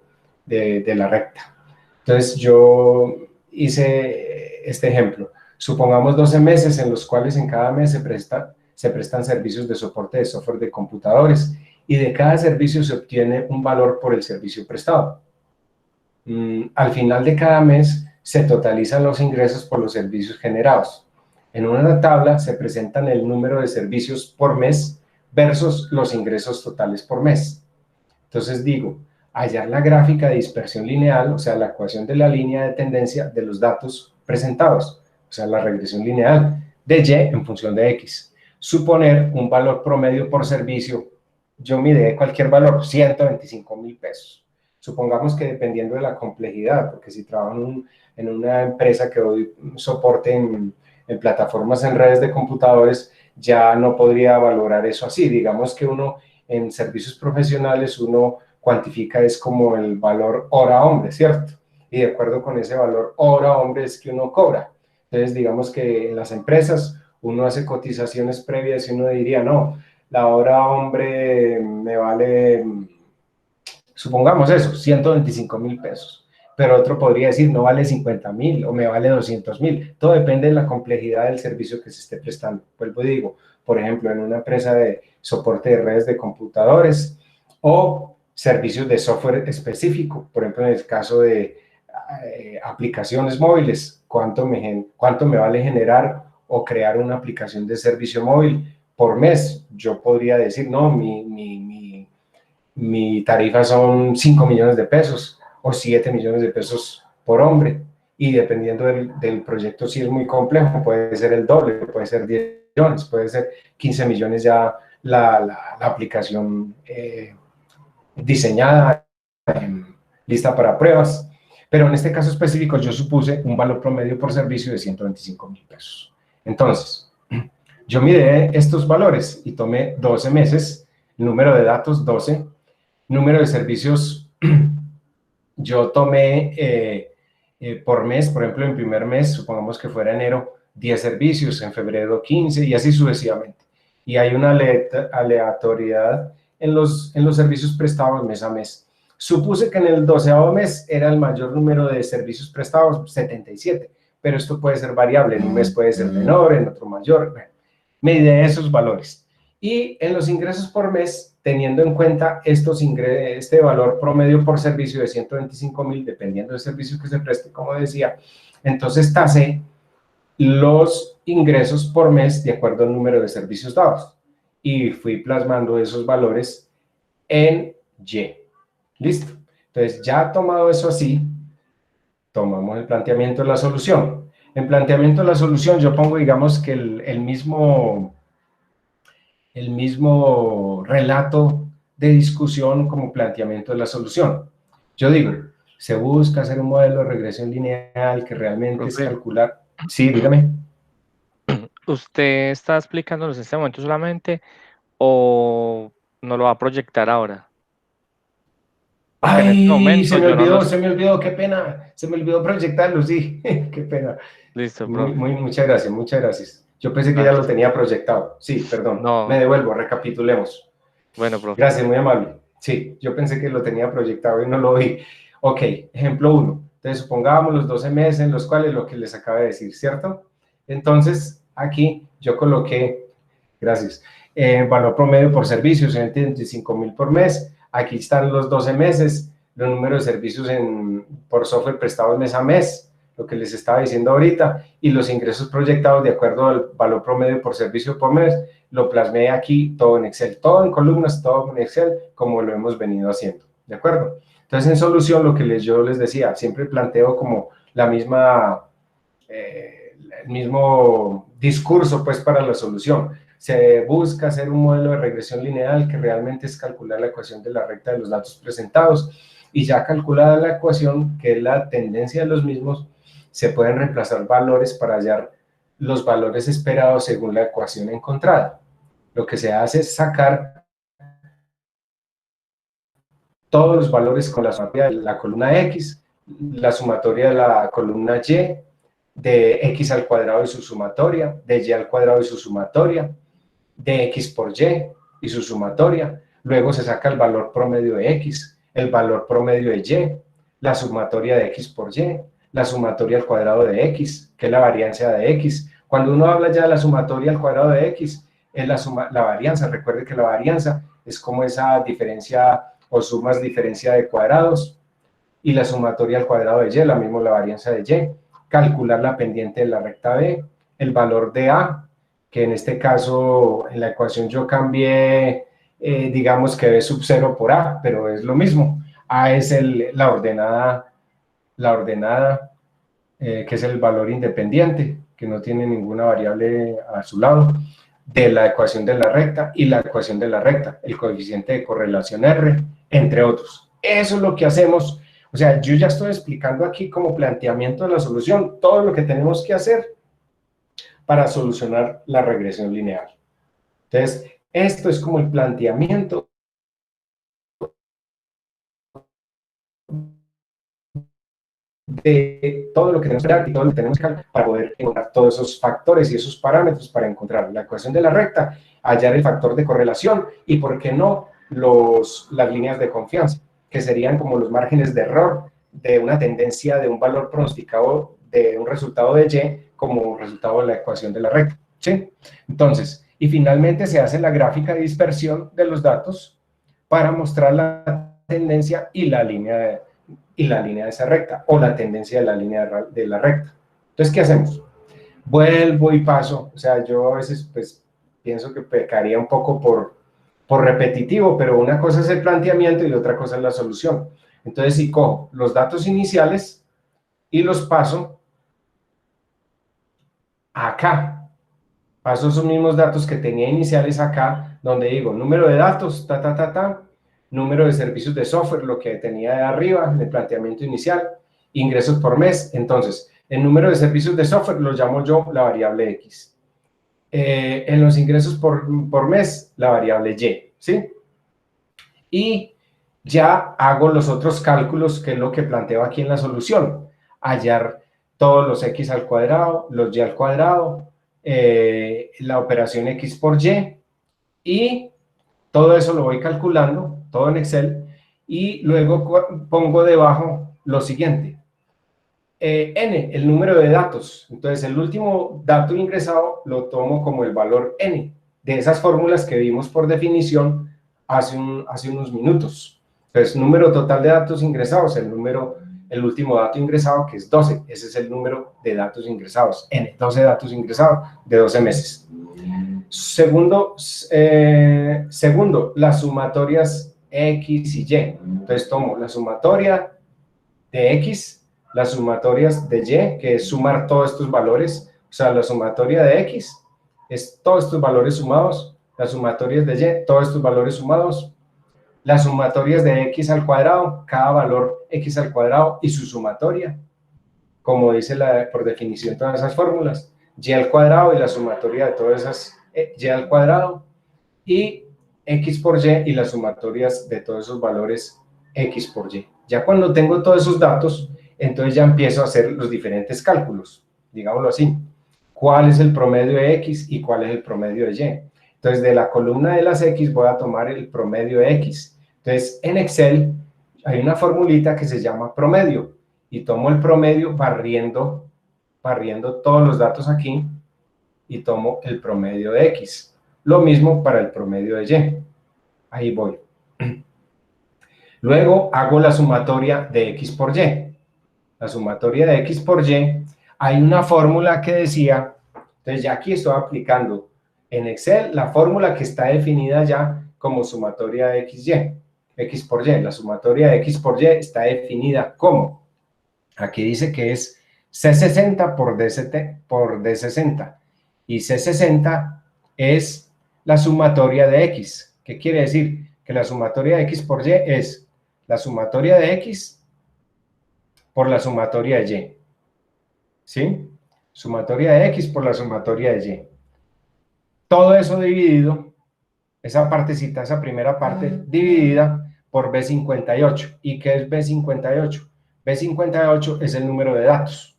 la recta. Entonces, yo hice este ejemplo. Supongamos 12 meses en los cuales en cada mes se prestan servicios de soporte de software de computadores y de cada servicio se obtiene un valor por el servicio prestado. Al final de cada mes se totalizan los ingresos por los servicios generados. En una tabla se presentan el número de servicios por mes versus los ingresos totales por mes. Entonces digo, hallar la gráfica de dispersión lineal, o sea, la ecuación de la línea de tendencia de los datos presentados, o sea, la regresión lineal de Y en función de X. Suponer un valor promedio por servicio, yo miré cualquier valor, 125.000 pesos. Supongamos que dependiendo de la complejidad, porque si trabajo en una empresa que doy soporte en plataformas en redes de computadores, ya no podría valorar eso así. Digamos que uno en servicios profesionales, uno cuantifica es como el valor hora hombre, ¿cierto? Y de acuerdo con ese valor hora hombre es que uno cobra. Entonces, digamos que en las empresas uno hace cotizaciones previas y uno diría, no, la hora hombre me vale, supongamos eso, 125.000 pesos. Pero otro podría decir, no vale 50.000 o me vale 200.000. Todo depende de la complejidad del servicio que se esté prestando. Vuelvo y digo, por ejemplo, en una empresa de soporte de redes de computadores o servicios de software específico, por ejemplo, en el caso de aplicaciones móviles, ¿cuánto me vale generar o crear una aplicación de servicio móvil por mes? Yo podría decir, no, mi tarifa son 5 millones de pesos o 7 millones de pesos por hombre, y dependiendo del proyecto, si es muy complejo, puede ser el doble, puede ser 10 millones, puede ser 15 millones ya la aplicación diseñada, lista para pruebas, pero en este caso específico yo supuse un valor promedio por servicio de 125.000 pesos. Entonces, yo miré estos valores y tomé 12 meses, número de datos 12, número de servicios, yo tomé por mes, por ejemplo, en primer mes, supongamos que fuera enero, 10 servicios, en febrero 15 y así sucesivamente. Y hay una aleatoriedad en los servicios prestados mes a mes. Supuse que en el 12º mes era el mayor número de servicios prestados, 77, pero esto puede ser variable, en un mes puede ser menor, en otro mayor. Bueno, medí esos valores. Y en los ingresos por mes, teniendo en cuenta este valor promedio por servicio de 125.000, dependiendo del servicio que se preste, como decía, entonces tasé los ingresos por mes de acuerdo al número de servicios dados. Y fui plasmando esos valores en Y. ¿Listo? Entonces, ya tomado eso así, tomamos el planteamiento de la solución. En planteamiento de la solución yo pongo, digamos, que el mismo relato de discusión como planteamiento de la solución. Yo digo, se busca hacer un modelo de regresión lineal que realmente es calcular. Sí, dígame. ¿Usted está explicándonos en este momento solamente o no lo va a proyectar ahora? Porque en este Ay, momento se me olvidó, qué pena. Se me olvidó proyectarlo, sí, qué pena. Listo, profe. Muchas gracias, muchas gracias. Yo pensé que ya lo tenía proyectado. Sí, perdón. No. Me devuelvo, recapitulemos. Bueno, profe. Gracias, muy amable. Sí, yo pensé que lo tenía proyectado y no lo vi. Ok, ejemplo 1. Entonces, supongamos los 12 meses en los cuales lo que les acabo de decir, ¿cierto? Entonces, aquí yo coloqué, gracias, valor promedio por servicios, 125.000 por mes. Aquí están los 12 meses, los números de servicios por software prestados mes a mes, lo que les estaba diciendo ahorita, y los ingresos proyectados de acuerdo al valor promedio por servicio por mes, lo plasmé aquí todo en Excel, todo en columnas, todo en Excel, como lo hemos venido haciendo, ¿de acuerdo? Entonces, en solución, lo que yo les decía, siempre planteo como el mismo discurso, pues, para la solución. se busca hacer un modelo de regresión lineal que realmente es calcular la ecuación de la recta de los datos presentados, y ya calculada la ecuación, que es la tendencia de los mismos, se pueden reemplazar valores para hallar los valores esperados según la ecuación encontrada. Lo que se hace es sacar todos los valores con la sumatoria de la columna X, la sumatoria de la columna Y, de X al cuadrado y su sumatoria, de Y al cuadrado y su sumatoria, de X por Y su sumatoria. Luego se saca el valor promedio de X, el valor promedio de Y, la sumatoria de X por Y, la sumatoria al cuadrado de X, que es la varianza de X. Cuando uno habla ya de la sumatoria al cuadrado de X, es la varianza. Recuerde que la varianza es como esa diferencia o sumas diferencia de cuadrados, y la sumatoria al cuadrado de Y, la misma la varianza de Y. Calcular la pendiente de la recta B, el valor de A, que en este caso en la ecuación yo cambié, digamos que B sub 0 por A, pero es lo mismo. A es la ordenada, que es el valor independiente, que no tiene ninguna variable a su lado, de la ecuación de la recta, y la ecuación de la recta, el coeficiente de correlación R, entre otros. Eso es lo que hacemos. O sea, yo ya estoy explicando aquí como planteamiento de la solución todo lo que tenemos que hacer para solucionar la regresión lineal. Entonces, esto es como el planteamiento de todo lo que tenemos que hacer y todo lo que tenemos que hacer para poder encontrar todos esos factores y esos parámetros para encontrar la ecuación de la recta, hallar el factor de correlación y, ¿por qué no?, las líneas de confianza, que serían como los márgenes de error de una tendencia de un valor pronosticado de un resultado de Y como resultado de la ecuación de la recta, ¿sí? Entonces, y finalmente se hace la gráfica de dispersión de los datos para mostrar la tendencia y la línea de esa recta, o la tendencia de la línea de la recta. Entonces, ¿qué hacemos? Vuelvo y paso. O sea, yo a veces pues pienso que pecaría un poco por repetitivo, pero una cosa es el planteamiento y otra cosa es la solución. Entonces, si cojo los datos iniciales y los paso acá, paso esos mismos datos que tenía iniciales acá, donde digo número de datos, número de servicios de software, lo que tenía de arriba en el planteamiento inicial, ingresos por mes. Entonces, el número de servicios de software lo llamo yo la variable X. En los ingresos por mes, la variable Y, ¿sí? Y ya hago los otros cálculos, que es lo que planteo aquí en la solución. Hallar todos los X al cuadrado, los Y al cuadrado, la operación X por y todo eso lo voy calculando, todo en Excel, y luego pongo debajo lo siguiente. N, el número de datos. Entonces, el último dato ingresado lo tomo como el valor N, de esas fórmulas que vimos por definición hace unos minutos. Entonces, número total de datos ingresados, el último dato ingresado, que es 12. Ese es el número de datos ingresados, N, 12 datos ingresados de 12 meses. Segundo, las sumatorias X y Y. Entonces, tomo la sumatoria de X, las sumatorias de Y, que es sumar todos estos valores. O sea, la sumatoria de X es todos estos valores sumados, las sumatorias de Y, todos estos valores sumados, las sumatorias de X al cuadrado, cada valor X al cuadrado y su sumatoria, como dice por definición todas esas fórmulas, Y al cuadrado y la sumatoria de todas esas Y al cuadrado, y X por Y y las sumatorias de todos esos valores X por Y. Ya cuando tengo todos esos datos, entonces ya empiezo a hacer los diferentes cálculos, digámoslo así. ¿Cuál es el promedio de X y cuál es el promedio de Y? Entonces, de la columna de las X voy a tomar el promedio de X. Entonces, en Excel hay una formulita que se llama promedio, y tomo el promedio barriendo todos los datos aquí, y tomo el promedio de X. Lo mismo para el promedio de Y. Ahí voy. Luego hago la sumatoria de X por Y. La sumatoria de X por Y, hay una fórmula que decía, entonces ya aquí estoy aplicando en Excel la fórmula que está definida ya como sumatoria de X por Y. La sumatoria de X por Y está definida como, aquí dice que es C60 por D60, y C60 es la sumatoria de x. ¿Qué quiere decir? Que la sumatoria de x por y es la sumatoria de x por la sumatoria de y. ¿Sí? Sumatoria de x por la sumatoria de y. Todo eso dividido, esa partecita, esa primera parte, dividida por B58. ¿Y qué es B58? B58 es el número de datos.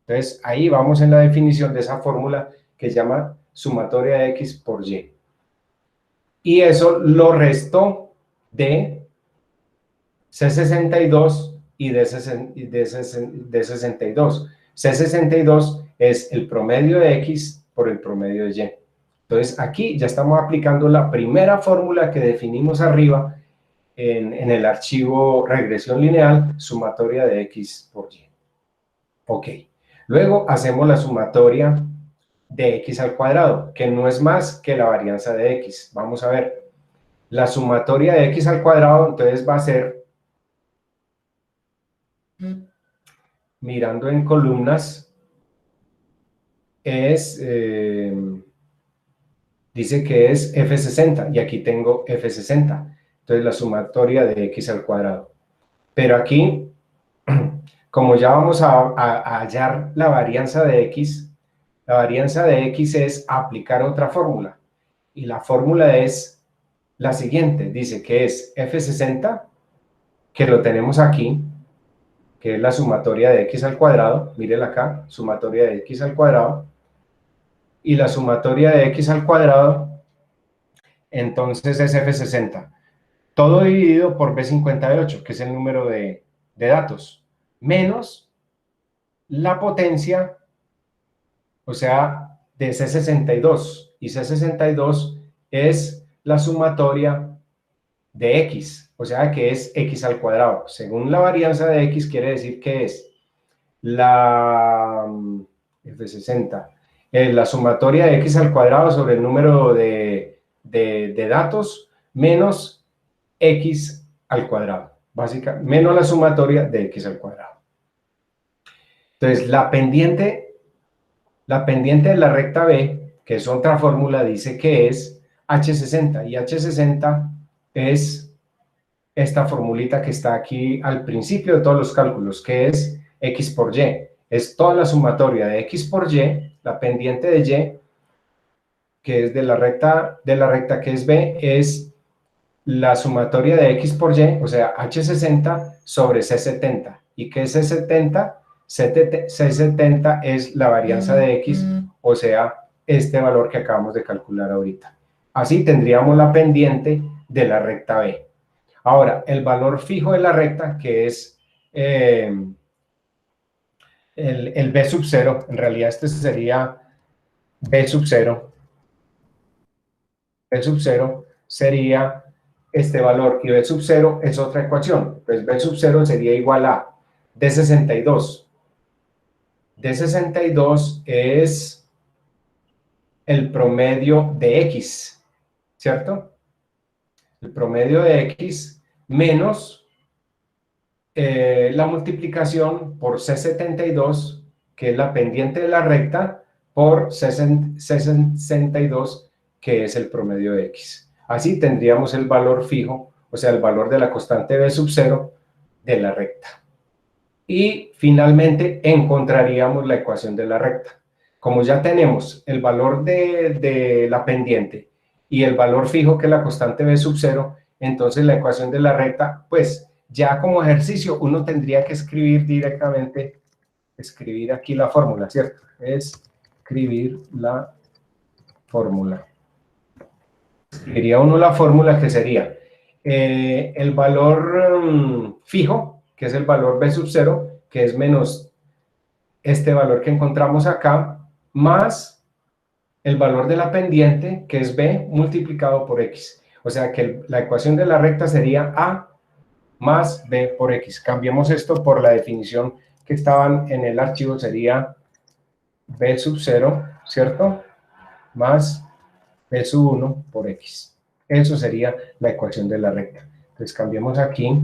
Entonces, ahí vamos en la definición de esa fórmula que se llama sumatoria de x por y. Y eso lo resto de C62 y de 62. C62 es el promedio de x por el promedio de y. Entonces, aquí ya estamos aplicando la primera fórmula que definimos arriba en el archivo regresión lineal, sumatoria de x por y. Ok. Luego hacemos la sumatoria de x al cuadrado, que no es más que la varianza de x. Vamos a ver. La sumatoria de x al cuadrado, entonces va a ser, mirando en columnas, es, dice que es f60, y aquí tengo f60. Entonces la sumatoria de x al cuadrado. Pero aquí, como ya vamos a hallar la varianza de x es aplicar otra fórmula. Y la fórmula es la siguiente, dice que es f60, que lo tenemos aquí, que es la sumatoria de x al cuadrado, mírenla acá, sumatoria de x al cuadrado, y la sumatoria de x al cuadrado, entonces es f60, todo dividido por b58, que es el número de datos, menos la potencia, o sea, de C62, y C62 es la sumatoria de x, o sea que es x al cuadrado. Según la varianza de x quiere decir que es la f60, la sumatoria de x al cuadrado sobre el número de datos menos x al cuadrado, básicamente, menos la sumatoria de x al cuadrado. Entonces, la pendiente de la recta B, que es otra fórmula, dice que es H60, y H60 es esta formulita que está aquí al principio de todos los cálculos, que es x por y. Es toda la sumatoria de x por y, la pendiente de y, que es de la recta que es B, es la sumatoria de x por y, o sea, H60 sobre C70. ¿Y qué es C70? C70 es la varianza de x, o sea, este valor que acabamos de calcular ahorita. Así tendríamos la pendiente de la recta B. Ahora, el valor fijo de la recta, que es el B sub 0, en realidad este sería B sub 0. B sub 0 sería este valor, y B sub 0 es otra ecuación. Pues B sub 0 sería igual a D62. D62 es el promedio de X, ¿cierto? El promedio de X menos la multiplicación por C72, que es la pendiente de la recta, por C62, que es el promedio de X. Así tendríamos el valor fijo, o sea, el valor de la constante B sub 0 de la recta. Y finalmente encontraríamos la ecuación de la recta. Como ya tenemos el valor de la pendiente y el valor fijo, que es la constante B sub 0, entonces la ecuación de la recta, pues ya como ejercicio uno tendría que escribir directamente, escribir aquí la fórmula, ¿cierto? Escribir la fórmula. Escribiría uno la fórmula, que sería el valor fijo, que es el valor B sub 0, que es menos este valor que encontramos acá, más el valor de la pendiente, que es B, multiplicado por X. O sea que la ecuación de la recta sería A más B por X. Cambiemos esto por la definición que estaban en el archivo, sería B sub 0, ¿cierto? Más B sub 1 por X. Eso sería la ecuación de la recta. Entonces cambiemos aquí,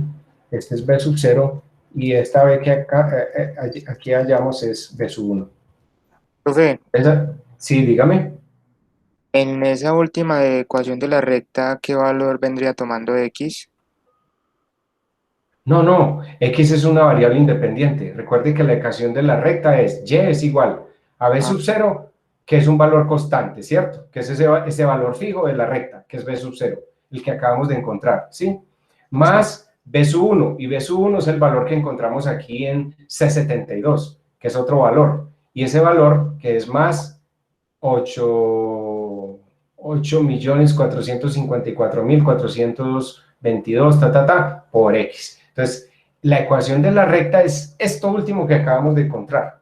este es B sub 0, y esta B que acá, aquí hallamos es B sub 1. Profe, Sí, dígame. En esa última ecuación de la recta, ¿qué valor vendría tomando x? No, x es una variable independiente. Recuerde que la ecuación de la recta es y es igual a b Ah, sub 0, que es un valor constante, ¿cierto? Que es ese valor fijo de la recta, que es b sub 0, el que acabamos de encontrar, ¿sí? sí. Más b sub 1, y b sub 1 es el valor que encontramos aquí en C72, que es otro valor. Y ese valor, que es más 8.454.422, por x. Entonces, la ecuación de la recta es esto último que acabamos de encontrar, Ah,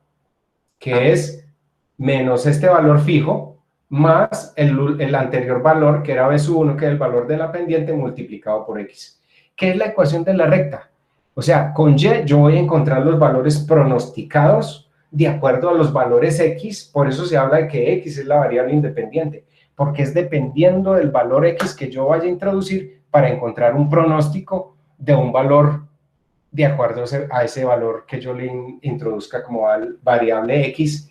que es menos este valor fijo, más el anterior valor, que era b sub 1, que es el valor de la pendiente, multiplicado por x. ¿Qué es la ecuación de la recta? O sea, con y yo voy a encontrar los valores pronosticados de acuerdo a los valores x, por eso se habla de que x es la variable independiente, porque es dependiendo del valor x que yo vaya a introducir para encontrar un pronóstico de un valor de acuerdo a ese valor que yo le introduzca como variable x,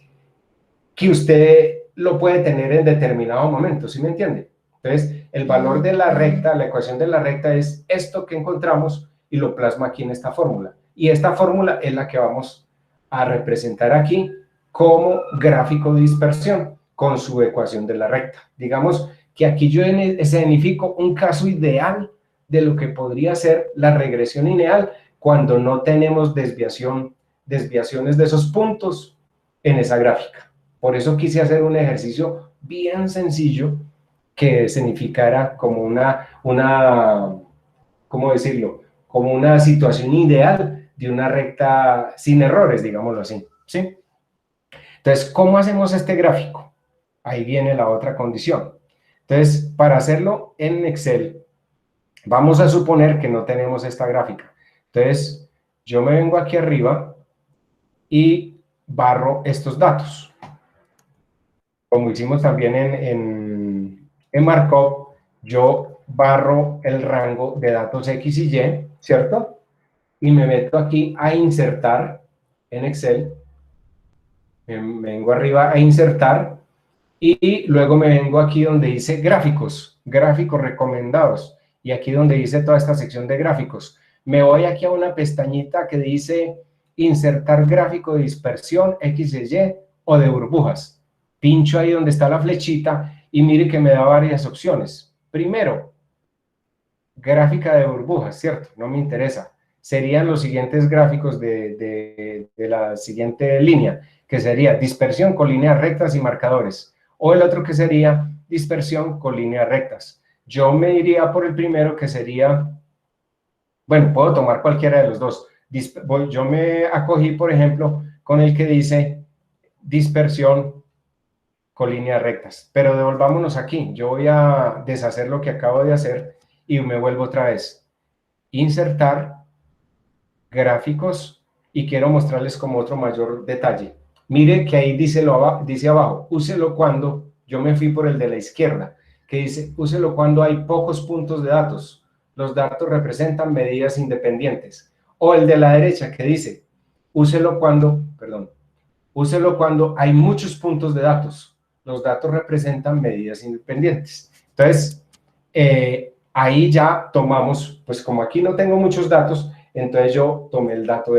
que usted lo puede tener en determinado momento, ¿sí me entiende? Entonces, el valor de la recta, la ecuación de la recta es esto que encontramos y lo plasma aquí en esta fórmula. Y esta fórmula es la que vamos a representar aquí como gráfico de dispersión con su ecuación de la recta. Digamos que aquí yo escenifico un caso ideal de lo que podría ser la regresión lineal cuando no tenemos desviaciones de esos puntos en esa gráfica. Por eso quise hacer un ejercicio bien sencillo que significara como ¿cómo decirlo? Como una situación ideal de una recta sin errores, digámoslo así, ¿sí? Entonces, ¿cómo hacemos este gráfico? Ahí viene la otra condición. Entonces, para hacerlo en Excel, vamos a suponer que no tenemos esta gráfica. Entonces, yo me vengo aquí arriba y barro estos datos. Como hicimos también en Markov, yo barro el rango de datos X y Y, ¿cierto? Y me meto aquí a insertar en Excel, me vengo arriba a insertar, y luego me vengo aquí donde dice gráficos, gráficos recomendados, y aquí donde dice toda esta sección de gráficos. Me voy aquí a una pestañita que dice insertar gráfico de dispersión X y Y o de burbujas. Pincho ahí donde está la flechita y mire que me da varias opciones. Primero, gráfica de burbujas, ¿cierto? No me interesa. Serían los siguientes gráficos de la siguiente línea, que sería dispersión con líneas rectas y marcadores. O el otro que sería dispersión con líneas rectas. Yo me iría por el primero, que sería, bueno, puedo tomar cualquiera de los dos. Yo me acogí, por ejemplo, con el que dice dispersión con líneas rectas. Pero devolvámonos aquí. Yo voy a deshacer lo que acabo de hacer y me vuelvo otra vez. Insertar gráficos y quiero mostrarles como otro mayor detalle. Mire que ahí dice abajo, úselo cuando, yo me fui por el de la izquierda, que dice, úselo cuando hay pocos puntos de datos. Los datos representan medidas independientes. O el de la derecha que dice, úselo cuando hay muchos puntos de datos. Los datos representan medidas independientes. Entonces, ahí ya tomamos, pues como aquí no tengo muchos datos, entonces yo tomé el dato,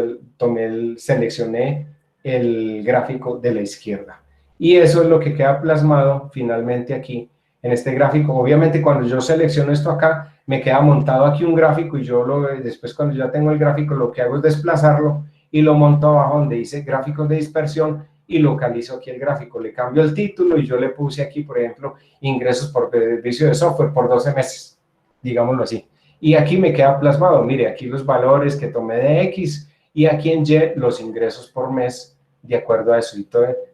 seleccioné el gráfico de la izquierda. Y eso es lo que queda plasmado finalmente aquí en este gráfico. Obviamente cuando yo selecciono esto acá, me queda montado aquí un gráfico y yo después cuando ya tengo el gráfico lo que hago es desplazarlo y lo monto abajo donde dice gráficos de dispersión y localizo aquí el gráfico. Le cambio el título y yo le puse aquí, por ejemplo, ingresos por servicio de software por 12 meses, digámoslo así. Y aquí me queda plasmado, mire, aquí los valores que tomé de X y aquí en Y los ingresos por mes de acuerdo a eso. Y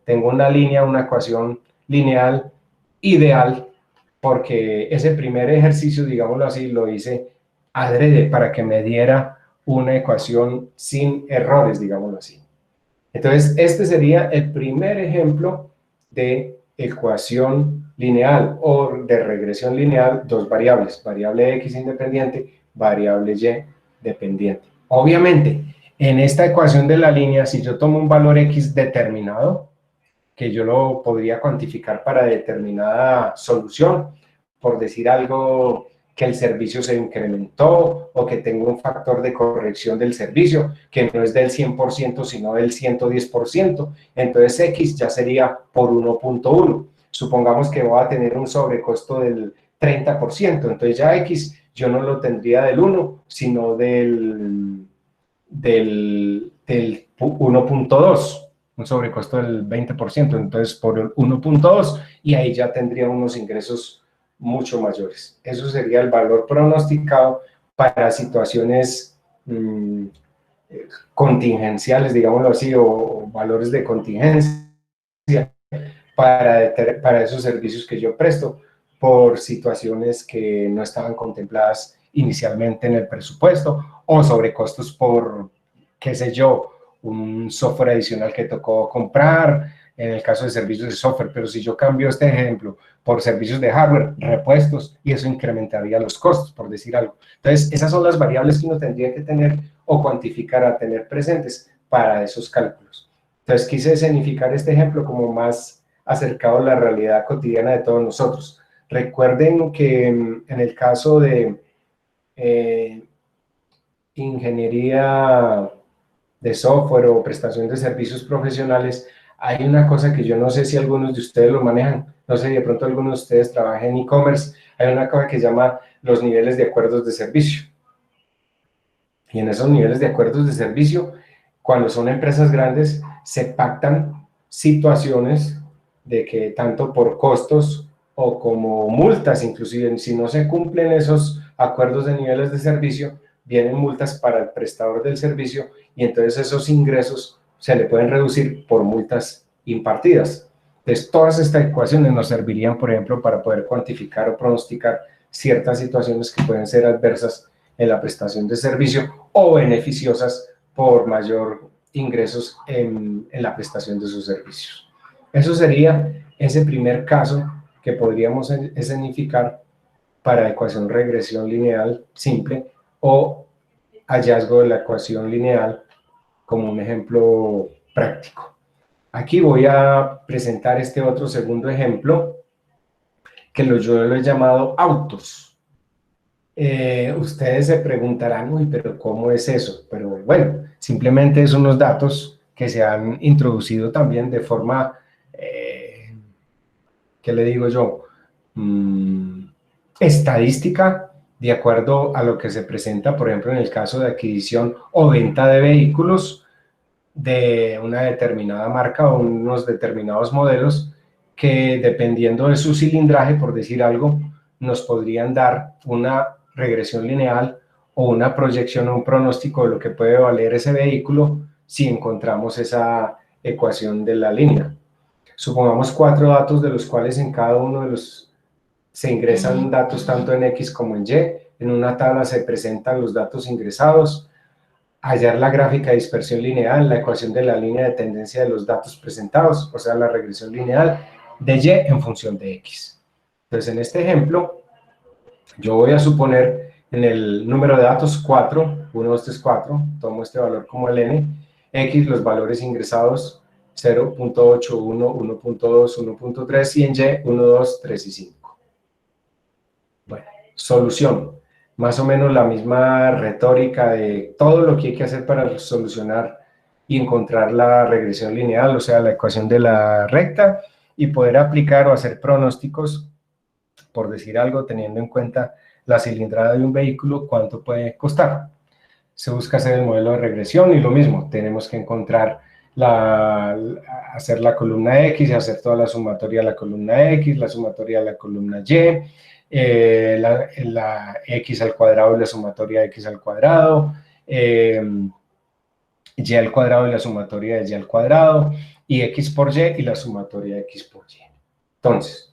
tengo una línea, una ecuación lineal ideal porque ese primer ejercicio, digámoslo así, lo hice adrede para que me diera una ecuación sin errores, digámoslo así. Entonces, este sería el primer ejemplo de ecuación lineal o de regresión lineal, dos variables, variable X independiente, variable Y dependiente. Obviamente, en esta ecuación de la línea, si yo tomo un valor X determinado, que yo lo podría cuantificar para determinada solución, por decir algo, que el servicio se incrementó o que tengo un factor de corrección del servicio que no es del 100% sino del 110%, entonces X ya sería por 1.1. Supongamos que voy a tener un sobrecosto del 30%, entonces ya X yo no lo tendría del 1, sino del 1.2, un sobrecosto del 20%, entonces por el 1.2, y ahí ya tendría unos ingresos mucho mayores. Eso sería el valor pronosticado para situaciones contingenciales, digámoslo así, o valores de contingencia para esos servicios que yo presto por situaciones que no estaban contempladas inicialmente en el presupuesto o sobrecostos por, qué sé yo, un software adicional que tocó comprar, en el caso de servicios de software, pero si yo cambio este ejemplo por servicios de hardware, repuestos, y eso incrementaría los costos, por decir algo. Entonces, esas son las variables que uno tendría que tener o cuantificar a tener presentes para esos cálculos. Entonces, quise escenificar este ejemplo como más acercado a la realidad cotidiana de todos nosotros. Recuerden que en el caso de ingeniería de software o prestación de servicios profesionales, hay una cosa que yo no sé si algunos de ustedes lo manejan, no sé si de pronto algunos de ustedes trabajan en e-commerce, hay una cosa que se llama los niveles de acuerdos de servicio. Y en esos niveles de acuerdos de servicio, cuando son empresas grandes, se pactan situaciones de que tanto por costos o como multas, inclusive si no se cumplen esos acuerdos de niveles de servicio, vienen multas para el prestador del servicio y entonces esos ingresos se le pueden reducir por multas impartidas. Entonces, todas estas ecuaciones nos servirían, por ejemplo, para poder cuantificar o pronosticar ciertas situaciones que pueden ser adversas en la prestación de servicio o beneficiosas por mayor ingresos en la prestación de sus servicios. Eso sería ese primer caso que podríamos escenificar para ecuación regresión lineal simple o hallazgo de la ecuación lineal como un ejemplo práctico. Aquí voy a presentar este otro segundo ejemplo que yo lo he llamado autos. Ustedes se preguntarán, uy, pero ¿cómo es eso? Pero bueno, simplemente son unos datos que se han introducido también de forma, ¿qué le digo yo? Estadística, de acuerdo a lo que se presenta, por ejemplo, en el caso de adquisición o venta de vehículos de una determinada marca o unos determinados modelos que, dependiendo de su cilindraje, por decir algo, nos podrían dar una regresión lineal o una proyección o un pronóstico de lo que puede valer ese vehículo si encontramos esa ecuación de la línea. Supongamos 4 datos, de los cuales en cada uno de los se ingresan datos tanto en X como en Y. En una tabla se presentan los datos ingresados, hallar la gráfica de dispersión lineal, la ecuación de la línea de tendencia de los datos presentados, o sea, la regresión lineal de Y en función de X. Entonces, en este ejemplo, yo voy a suponer en el número de datos 4, 1, 2, 3, 4, tomo este valor como el N, X, los valores ingresados 0.8, 1, 1.2, 1.3 y en Y 1, 2, 3 y 5. Bueno, solución. Más o menos la misma retórica de todo lo que hay que hacer para solucionar y encontrar la regresión lineal, o sea, la ecuación de la recta, y poder aplicar o hacer pronósticos, por decir algo, teniendo en cuenta la cilindrada de un vehículo, cuánto puede costar. Se busca hacer el modelo de regresión y lo mismo, tenemos que encontrar hacer la columna X y hacer toda la sumatoria de la columna X, la sumatoria de la columna Y, la X al cuadrado y la sumatoria de X al cuadrado, Y al cuadrado y la sumatoria de Y al cuadrado, y X por Y y la sumatoria de X por Y. Entonces,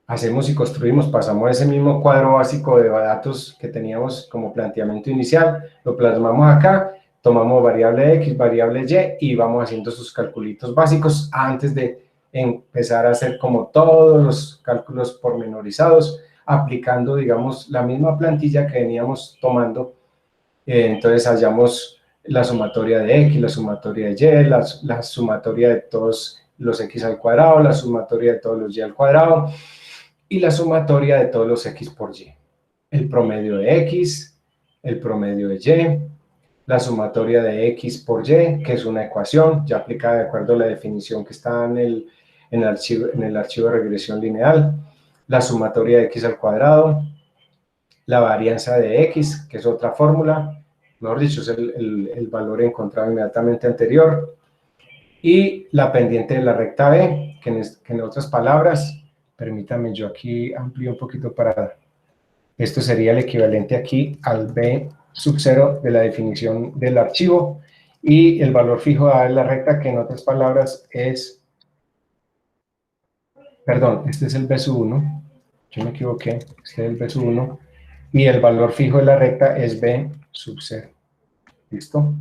hacemos y construimos, pasamos ese mismo cuadro básico de datos que teníamos como planteamiento inicial, lo plasmamos acá, tomamos variable X, variable Y, y vamos haciendo sus calculitos básicos antes de empezar a hacer como todos los cálculos pormenorizados, aplicando, digamos, la misma plantilla que veníamos tomando. Entonces hallamos la sumatoria de X, la sumatoria de Y, la sumatoria de todos los x al cuadrado, la sumatoria de todos los y al cuadrado y la sumatoria de todos los x por y. El promedio de x, el promedio de y, la sumatoria de x por y, que es una ecuación ya aplicada de acuerdo a la definición que está en el archivo de regresión lineal, la sumatoria de x al cuadrado, la varianza de x, que es otra fórmula, mejor dicho, es el valor encontrado inmediatamente anterior, y la pendiente de la recta B, que en otras palabras, permítame, yo aquí amplío un poquito para... Esto sería el equivalente aquí al B sub 0 de la definición del archivo, y el valor fijo de la recta, que en otras palabras es... Perdón, este es el B sub 1, yo me equivoqué, este es el B sub 1, y el valor fijo de la recta es B sub 0. ¿Listo?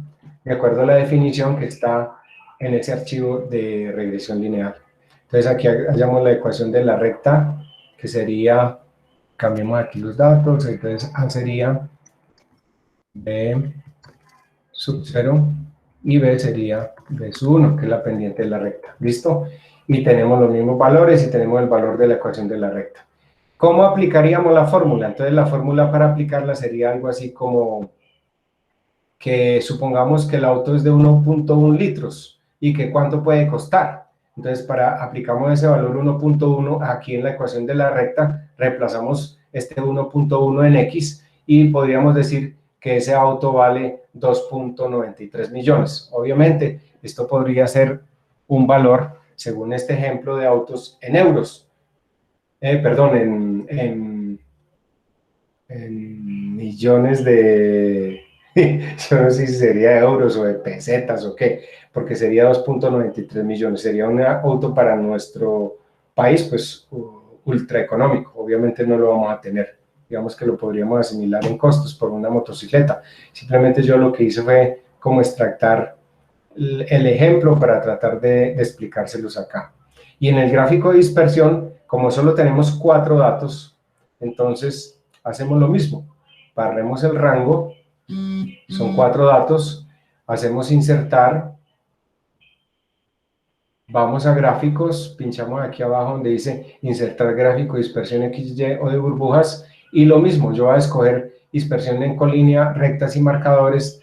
De acuerdo a la definición que está en ese archivo de regresión lineal. Entonces aquí hallamos la ecuación de la recta, que sería, cambiemos aquí los datos, entonces A sería B sub 0 y B sería B sub 1, que es la pendiente de la recta. ¿Listo? Y tenemos los mismos valores y tenemos el valor de la ecuación de la recta. ¿Cómo aplicaríamos la fórmula? Entonces la fórmula para aplicarla sería algo así como que supongamos que el auto es de 1.1 litros y que cuánto puede costar. Entonces, aplicamos ese valor 1.1 aquí en la ecuación de la recta, reemplazamos este 1.1 en x y podríamos decir que ese auto vale 2.93 millones. Obviamente, esto podría ser un valor, según este ejemplo de autos, en euros. Perdón, en millones de... Yo no sé si sería de euros o de pesetas o qué, porque sería 2.93 millones. Sería un auto para nuestro país, pues, ultra económico. Obviamente no lo vamos a tener. Digamos que lo podríamos asimilar en costos por una motocicleta. Simplemente yo lo que hice fue como extractar el ejemplo para tratar de explicárselos acá. Y en el gráfico de dispersión, como solo tenemos 4 datos, entonces hacemos lo mismo. Barremos el rango, son 4 datos, hacemos insertar, vamos a gráficos, pinchamos aquí abajo donde dice insertar gráfico, dispersión XY o de burbujas, y lo mismo, yo voy a escoger dispersión en colínea, rectas y marcadores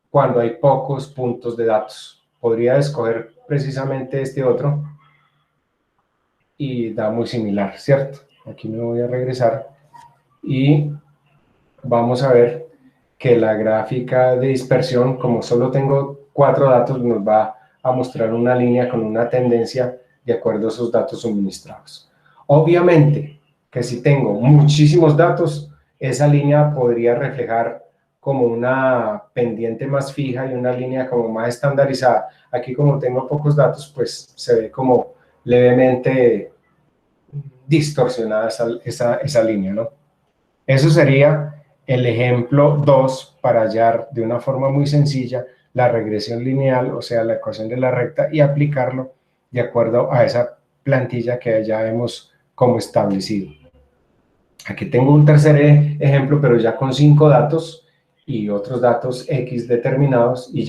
cuando hay pocos puntos de datos. Podría escoger precisamente este otro y da muy similar, ¿cierto? Aquí me voy a regresar y vamos a ver que la gráfica de dispersión, como solo tengo 4 datos, nos va a mostrar una línea con una tendencia de acuerdo a esos datos suministrados. Obviamente que si tengo muchísimos datos, esa línea podría reflejar como una pendiente más fija y una línea como más estandarizada. Aquí, como tengo pocos datos, pues se ve como levemente distorsionada esa línea, ¿no? Eso sería el ejemplo 2 para hallar de una forma muy sencilla la regresión lineal, o sea, la ecuación de la recta, y aplicarlo de acuerdo a esa plantilla que ya hemos como establecido. Aquí tengo un tercer ejemplo, pero ya con 5 datos y otros datos X determinados y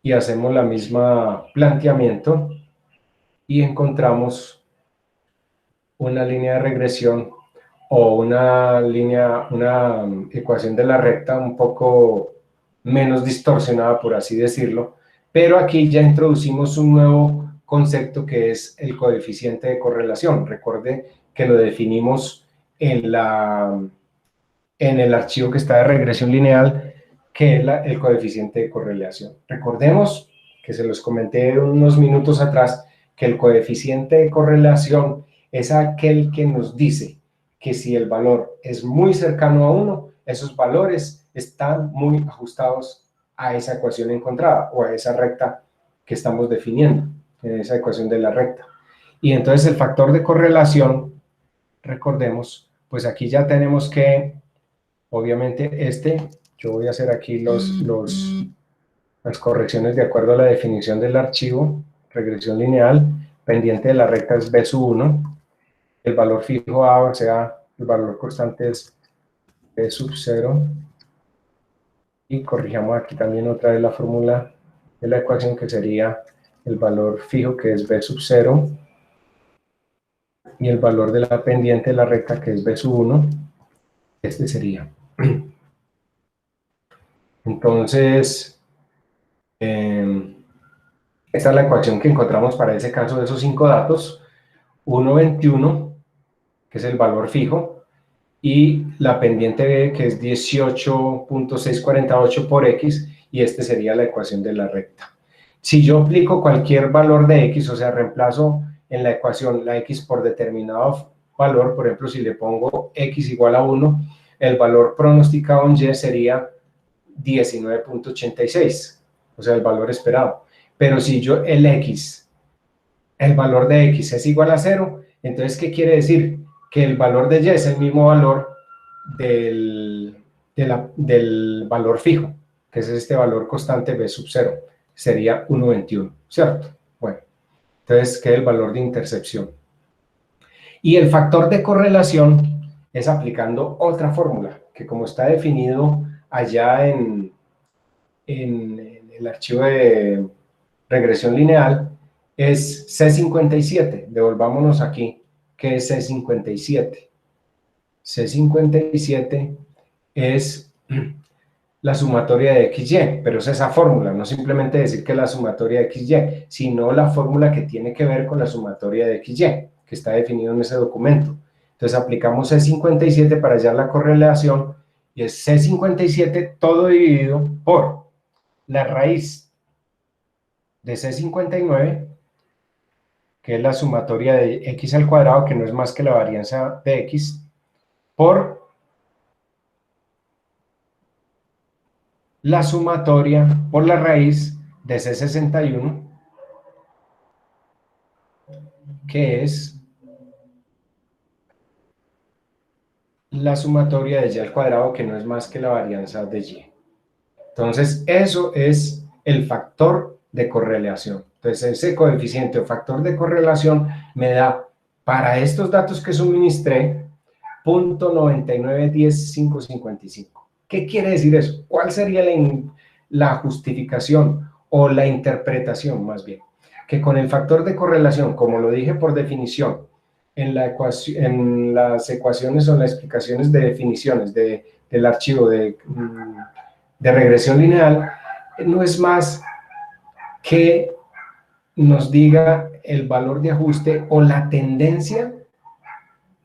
Y hacemos la misma planteamiento y encontramos una línea de regresión o una ecuación de la recta un poco menos distorsionada, por así decirlo, pero aquí ya introducimos un nuevo concepto que es el coeficiente de correlación. Recuerde que lo definimos en el archivo que está de regresión lineal, que es el coeficiente de correlación. Recordemos que se los comenté unos minutos atrás, que el coeficiente de correlación es aquel que nos dice que si el valor es muy cercano a 1, esos valores están muy ajustados a esa ecuación encontrada o a esa recta que estamos definiendo, en esa ecuación de la recta. Y entonces el factor de correlación, recordemos, pues aquí ya tenemos que, obviamente yo voy a hacer aquí las correcciones de acuerdo a la definición del archivo, regresión lineal, pendiente de la recta es B sub 1, el valor fijo A, o sea, el valor constante es B sub 0, y corrijamos aquí también otra vez la fórmula de la ecuación, que sería el valor fijo que es b sub 0 y el valor de la pendiente de la recta que es b sub 1, este sería. Entonces, esta es la ecuación que encontramos para ese caso de esos 5 datos, 1,21, que es el valor fijo, y la pendiente B, que es 18.648 por X, y este sería la ecuación de la recta. Si yo aplico cualquier valor de X, o sea, reemplazo en la ecuación la X por determinado valor, por ejemplo, si le pongo X igual a 1, el valor pronosticado en Y sería 19.86, o sea, el valor esperado. Pero si yo el valor de X es igual a 0, entonces, ¿qué quiere decir? Que el valor de Y es el mismo valor del valor fijo, que es este valor constante B sub 0, sería 1,21, ¿cierto? Bueno, entonces queda el valor de intercepción. Y el factor de correlación es aplicando otra fórmula, que como está definido allá en el archivo de regresión lineal, es C57. Devolvámonos aquí, ¿qué es C57? C57 es la sumatoria de XY, pero es esa fórmula, no simplemente decir que es la sumatoria de XY, sino la fórmula que tiene que ver con la sumatoria de XY, que está definido en ese documento. Entonces aplicamos C57 para hallar la correlación, y es C57 todo dividido por la raíz de C59, que es la sumatoria de X al cuadrado, que no es más que la varianza de X, por la sumatoria, por la raíz de C61, que es la sumatoria de Y al cuadrado, que no es más que la varianza de Y. Entonces, eso es el factor de correlación. Entonces, ese coeficiente o factor de correlación me da, para estos datos que suministré, 0.9910555. ¿Qué quiere decir eso? ¿Cuál sería la justificación o la interpretación, más bien? Que con el factor de correlación, como lo dije por definición, en las ecuaciones o las explicaciones de definiciones del archivo de regresión lineal, no es más que nos diga el valor de ajuste o la tendencia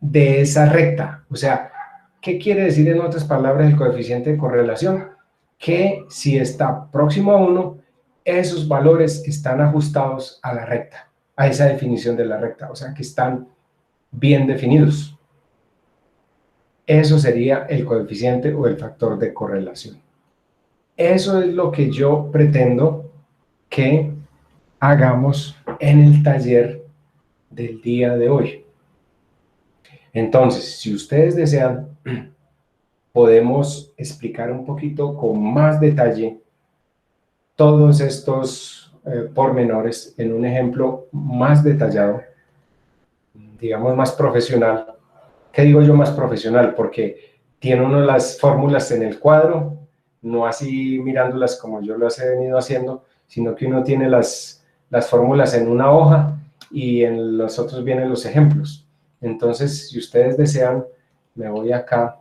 de esa recta. O sea, ¿qué quiere decir en otras palabras el coeficiente de correlación? Que si está próximo a 1, esos valores están ajustados a la recta, a esa definición de la recta, o sea, que están bien definidos. Eso sería el coeficiente o el factor de correlación. Eso es lo que yo pretendo que hagamos en el taller del día de hoy. Entonces, si ustedes desean, podemos explicar un poquito con más detalle todos estos pormenores en un ejemplo más detallado, digamos más profesional. ¿Qué digo yo más profesional? Porque tiene uno las fórmulas en el cuadro, no así mirándolas como yo las he venido haciendo, sino que uno tiene las fórmulas en una hoja y en los otros vienen los ejemplos. Entonces, si ustedes desean, me voy acá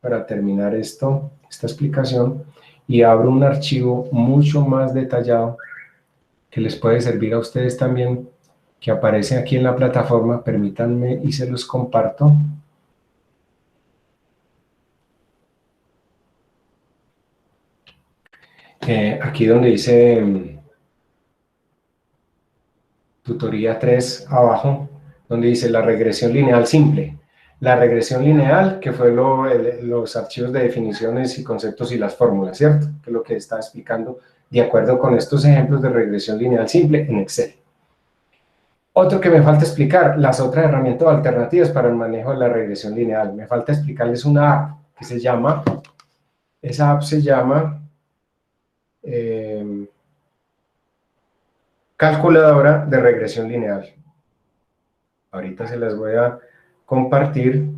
para terminar esta explicación y abro un archivo mucho más detallado que les puede servir a ustedes también, que aparece aquí en la plataforma. Permítanme y se los comparto. Aquí donde dice tutoría 3 abajo, donde dice la regresión lineal simple. La regresión lineal, que fue los archivos de definiciones y conceptos y las fórmulas, ¿cierto? Que es lo que está explicando de acuerdo con estos ejemplos de regresión lineal simple en Excel. Otro que me falta explicar, las otras herramientas alternativas para el manejo de la regresión lineal. Me falta explicarles una app que se llama, esa app se llama calculadora de regresión lineal. Ahorita se las voy a compartir.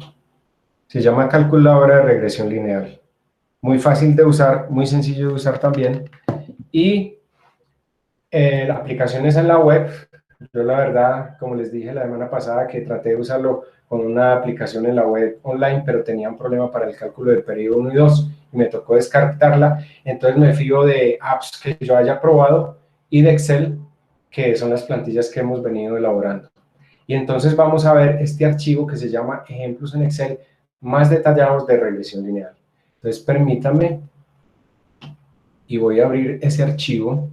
Se llama calculadora de regresión lineal. Muy fácil de usar, muy sencillo de usar también. Y aplicaciones en la web. Yo la verdad, como les dije la semana pasada, que traté de usarlo con una aplicación en la web online, pero tenía un problema para el cálculo del periodo 1 y 2 y me tocó descartarla. Entonces me fío de apps que yo haya probado y de Excel, que son las plantillas que hemos venido elaborando. Y entonces vamos a ver este archivo que se llama ejemplos en Excel más detallados de regresión lineal. Entonces permítame y voy a abrir ese archivo.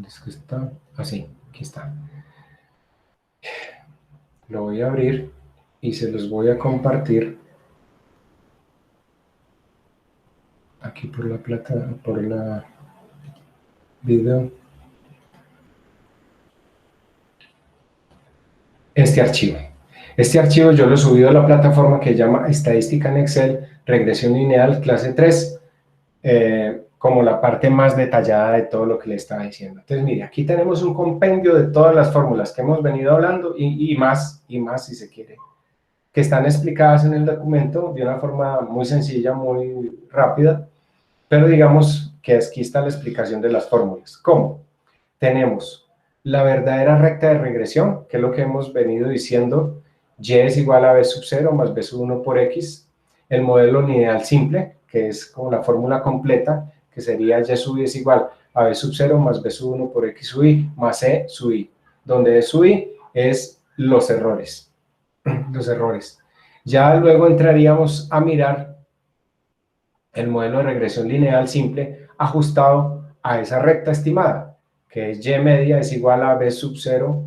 ¿Es que está? Así, aquí está. Lo voy a abrir y se los voy a compartir aquí por la por la video. Este archivo yo lo he subido a la plataforma que se llama Estadística en Excel, Regresión Lineal, clase 3, como la parte más detallada de todo lo que le estaba diciendo. Entonces, mire, aquí tenemos un compendio de todas las fórmulas que hemos venido hablando y más si se quiere, que están explicadas en el documento de una forma muy sencilla, muy rápida, pero digamos que aquí está la explicación de las fórmulas. ¿Cómo? Tenemos la verdadera recta de regresión, que es lo que hemos venido diciendo, y es igual a b sub 0 más b sub 1 por x, el modelo lineal simple, que es como la fórmula completa, que sería y sub i es igual a b sub 0 más b sub 1 por x sub i más e sub i, donde e sub i es los errores. Ya luego entraríamos a mirar el modelo de regresión lineal simple ajustado a esa recta estimada, que es y media es igual a b sub 0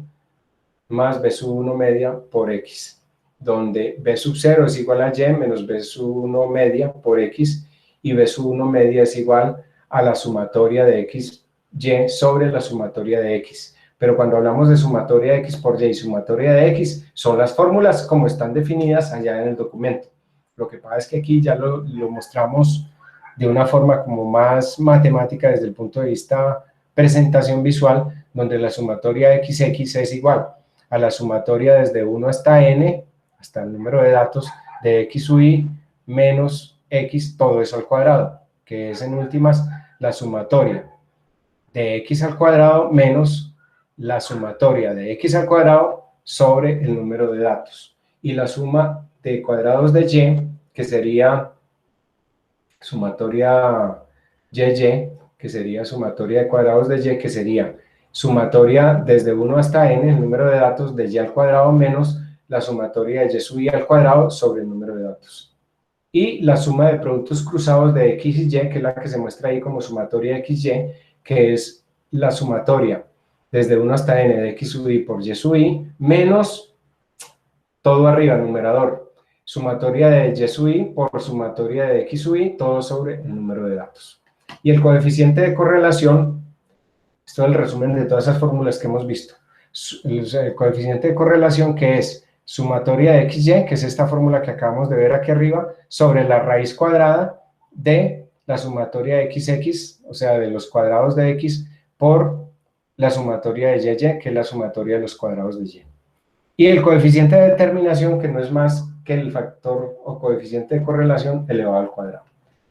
más b sub 1 media por x, donde b sub 0 es igual a y menos b sub 1 media por x, y b sub 1 media es igual a la sumatoria de x, y sobre la sumatoria de x. Pero cuando hablamos de sumatoria de x por y y sumatoria de x, son las fórmulas como están definidas allá en el documento. Lo que pasa es que aquí ya lo mostramos de una forma como más matemática desde el punto de vista presentación visual, donde la sumatoria de xx es igual a la sumatoria desde 1 hasta n, hasta el número de datos, de x sub i menos x, todo eso al cuadrado, que es en últimas la sumatoria de x al cuadrado menos la sumatoria de x al cuadrado sobre el número de datos. Y la suma de cuadrados de y, que sería sumatoria que sería sumatoria de cuadrados de y, que sería sumatoria desde 1 hasta n, el número de datos de y al cuadrado menos la sumatoria de y sub i al cuadrado sobre el número de datos. Y la suma de productos cruzados de x y y, que es la que se muestra ahí como sumatoria de xy, que es la sumatoria desde 1 hasta n de x sub i por y sub i, menos todo arriba, numerador, sumatoria de y sub i por sumatoria de x sub i, todo sobre el número de datos. Y el coeficiente de correlación, esto es el resumen de todas esas fórmulas que hemos visto, el coeficiente de correlación, que es sumatoria de xy, que es esta fórmula que acabamos de ver aquí arriba, sobre la raíz cuadrada de la sumatoria de xx, o sea, de los cuadrados de x, por la sumatoria de y, que es la sumatoria de los cuadrados de y. Y el coeficiente de determinación, que no es más que el factor o coeficiente de correlación elevado al cuadrado.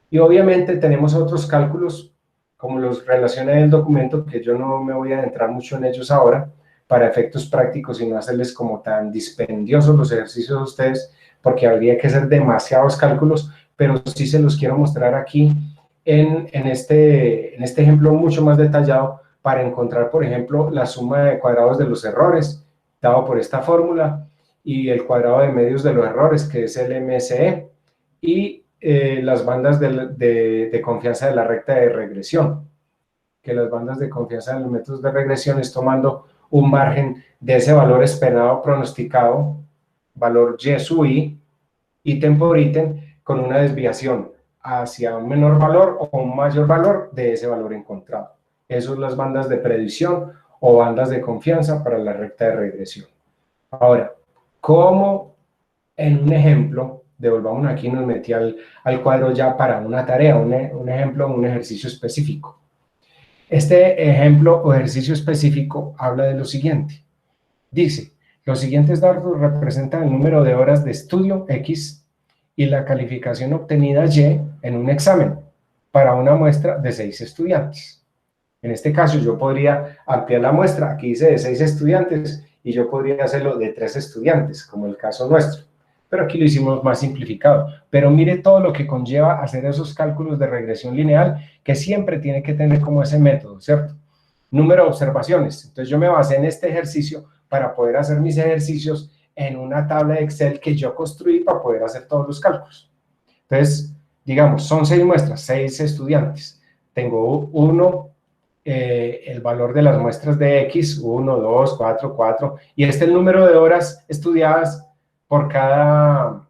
Y obviamente tenemos otros cálculos, como los relacioné en el documento, que yo no me voy a adentrar mucho en ellos ahora, para efectos prácticos y no hacerles como tan dispendiosos los ejercicios a ustedes, porque habría que hacer demasiados cálculos, pero sí se los quiero mostrar aquí en este ejemplo mucho más detallado, para encontrar, por ejemplo, la suma de cuadrados de los errores, dado por esta fórmula, y el cuadrado de medios de los errores, que es el MSE, y las bandas de confianza de la recta de regresión, que las bandas de confianza en los métodos de regresión es tomando un margen de ese valor esperado pronosticado, valor y sub i, ítem por ítem, con una desviación hacia un menor valor o un mayor valor de ese valor encontrado. Esas son las bandas de predicción o bandas de confianza para la recta de regresión. Ahora, ¿cómo en un ejemplo, devolvamos aquí, nos metí al cuadro ya para una tarea, un ejemplo, un ejercicio específico? Este ejemplo o ejercicio específico habla de lo siguiente. Dice, los siguientes datos representan el número de horas de estudio X y la calificación obtenida Y en un examen. para una muestra de 6 estudiantes. En este caso yo podría ampliar la muestra, aquí dice de 6 estudiantes, y yo podría hacerlo de 3 estudiantes, como el caso nuestro. Pero aquí lo hicimos más simplificado. Pero mire todo lo que conlleva hacer esos cálculos de regresión lineal, que siempre tiene que tener como ese método, ¿cierto? Número de observaciones. Entonces yo me basé en este ejercicio para poder hacer mis ejercicios en una tabla de Excel que yo construí para poder hacer todos los cálculos. Entonces, digamos, son 6 muestras, 6 estudiantes. Tengo el valor de las muestras de X, 1, 2, 4, 4, y este es el número de horas estudiadas por cada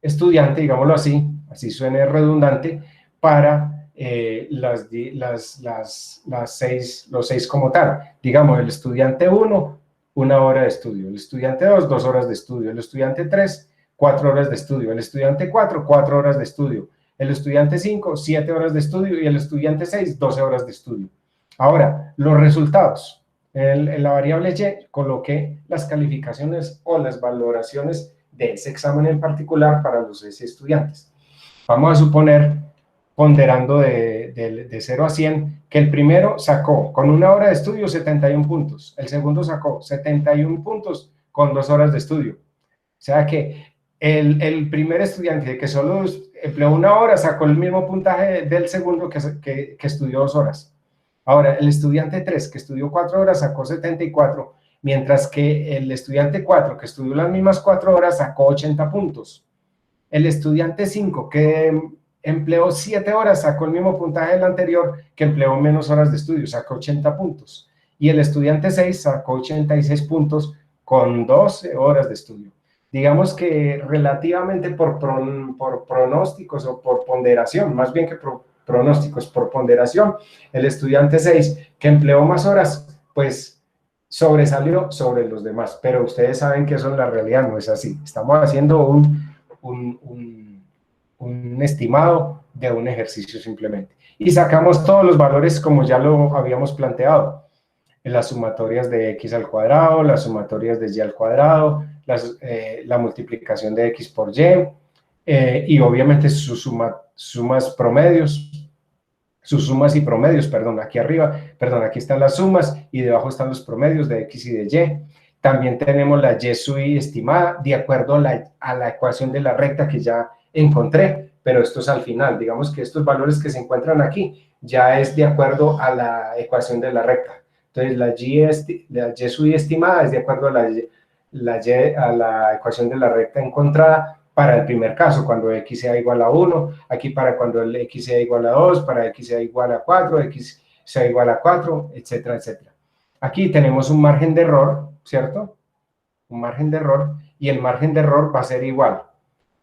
estudiante, digámoslo así suene redundante, para los 6 como tal. Digamos, el estudiante 1, 1 hora de estudio, el estudiante 2, 2 horas de estudio, el estudiante 3, 4 horas de estudio, el estudiante 4, 4 horas de estudio, el estudiante 5, 7 horas de estudio, y el estudiante 6, 12 horas de estudio. Ahora, los resultados. En la variable Y coloqué las calificaciones o las valoraciones de ese examen en particular para los 6 estudiantes. Vamos a suponer, ponderando de 0 a 100, que el primero sacó con 1 hora de estudio 71 puntos, el segundo sacó 71 puntos con 2 horas de estudio. O sea que el primer estudiante que solo empleó 1 hora sacó el mismo puntaje del segundo que estudió 2 horas. Ahora, el estudiante 3, que estudió 4 horas, sacó 74, mientras que el estudiante 4, que estudió las mismas 4 horas, sacó 80 puntos. El estudiante 5, que empleó 7 horas, sacó el mismo puntaje del anterior, que empleó menos horas de estudio, sacó 80 puntos. Y el estudiante 6 sacó 86 puntos con 12 horas de estudio. Digamos que relativamente por pronósticos o por ponderación, más bien que pronósticos, por ponderación, el estudiante 6, que empleó más horas, pues sobresalió sobre los demás. Pero ustedes saben que eso en la realidad no es así. Estamos haciendo un estimado de un ejercicio simplemente. Y sacamos todos los valores como ya lo habíamos planteado. Las sumatorias de x al cuadrado, las sumatorias de y al cuadrado, la multiplicación de x por y, y obviamente sus sumas y promedios, perdón, aquí arriba, perdón, aquí están las sumas y debajo están los promedios de x y de y. También tenemos la y sub i estimada de acuerdo a la ecuación de la recta que ya encontré, pero esto es al final. Digamos que estos valores que se encuentran aquí ya es de acuerdo a la ecuación de la recta. Entonces, la y sub i estimada es de acuerdo a la ecuación de la recta encontrada para el primer caso, cuando x sea igual a 1, aquí para cuando el x sea igual a 2, para x sea igual a 4, x sea igual a 4, etcétera, etcétera. Aquí tenemos un margen de error, ¿cierto? Un margen de error, y el margen de error va a ser igual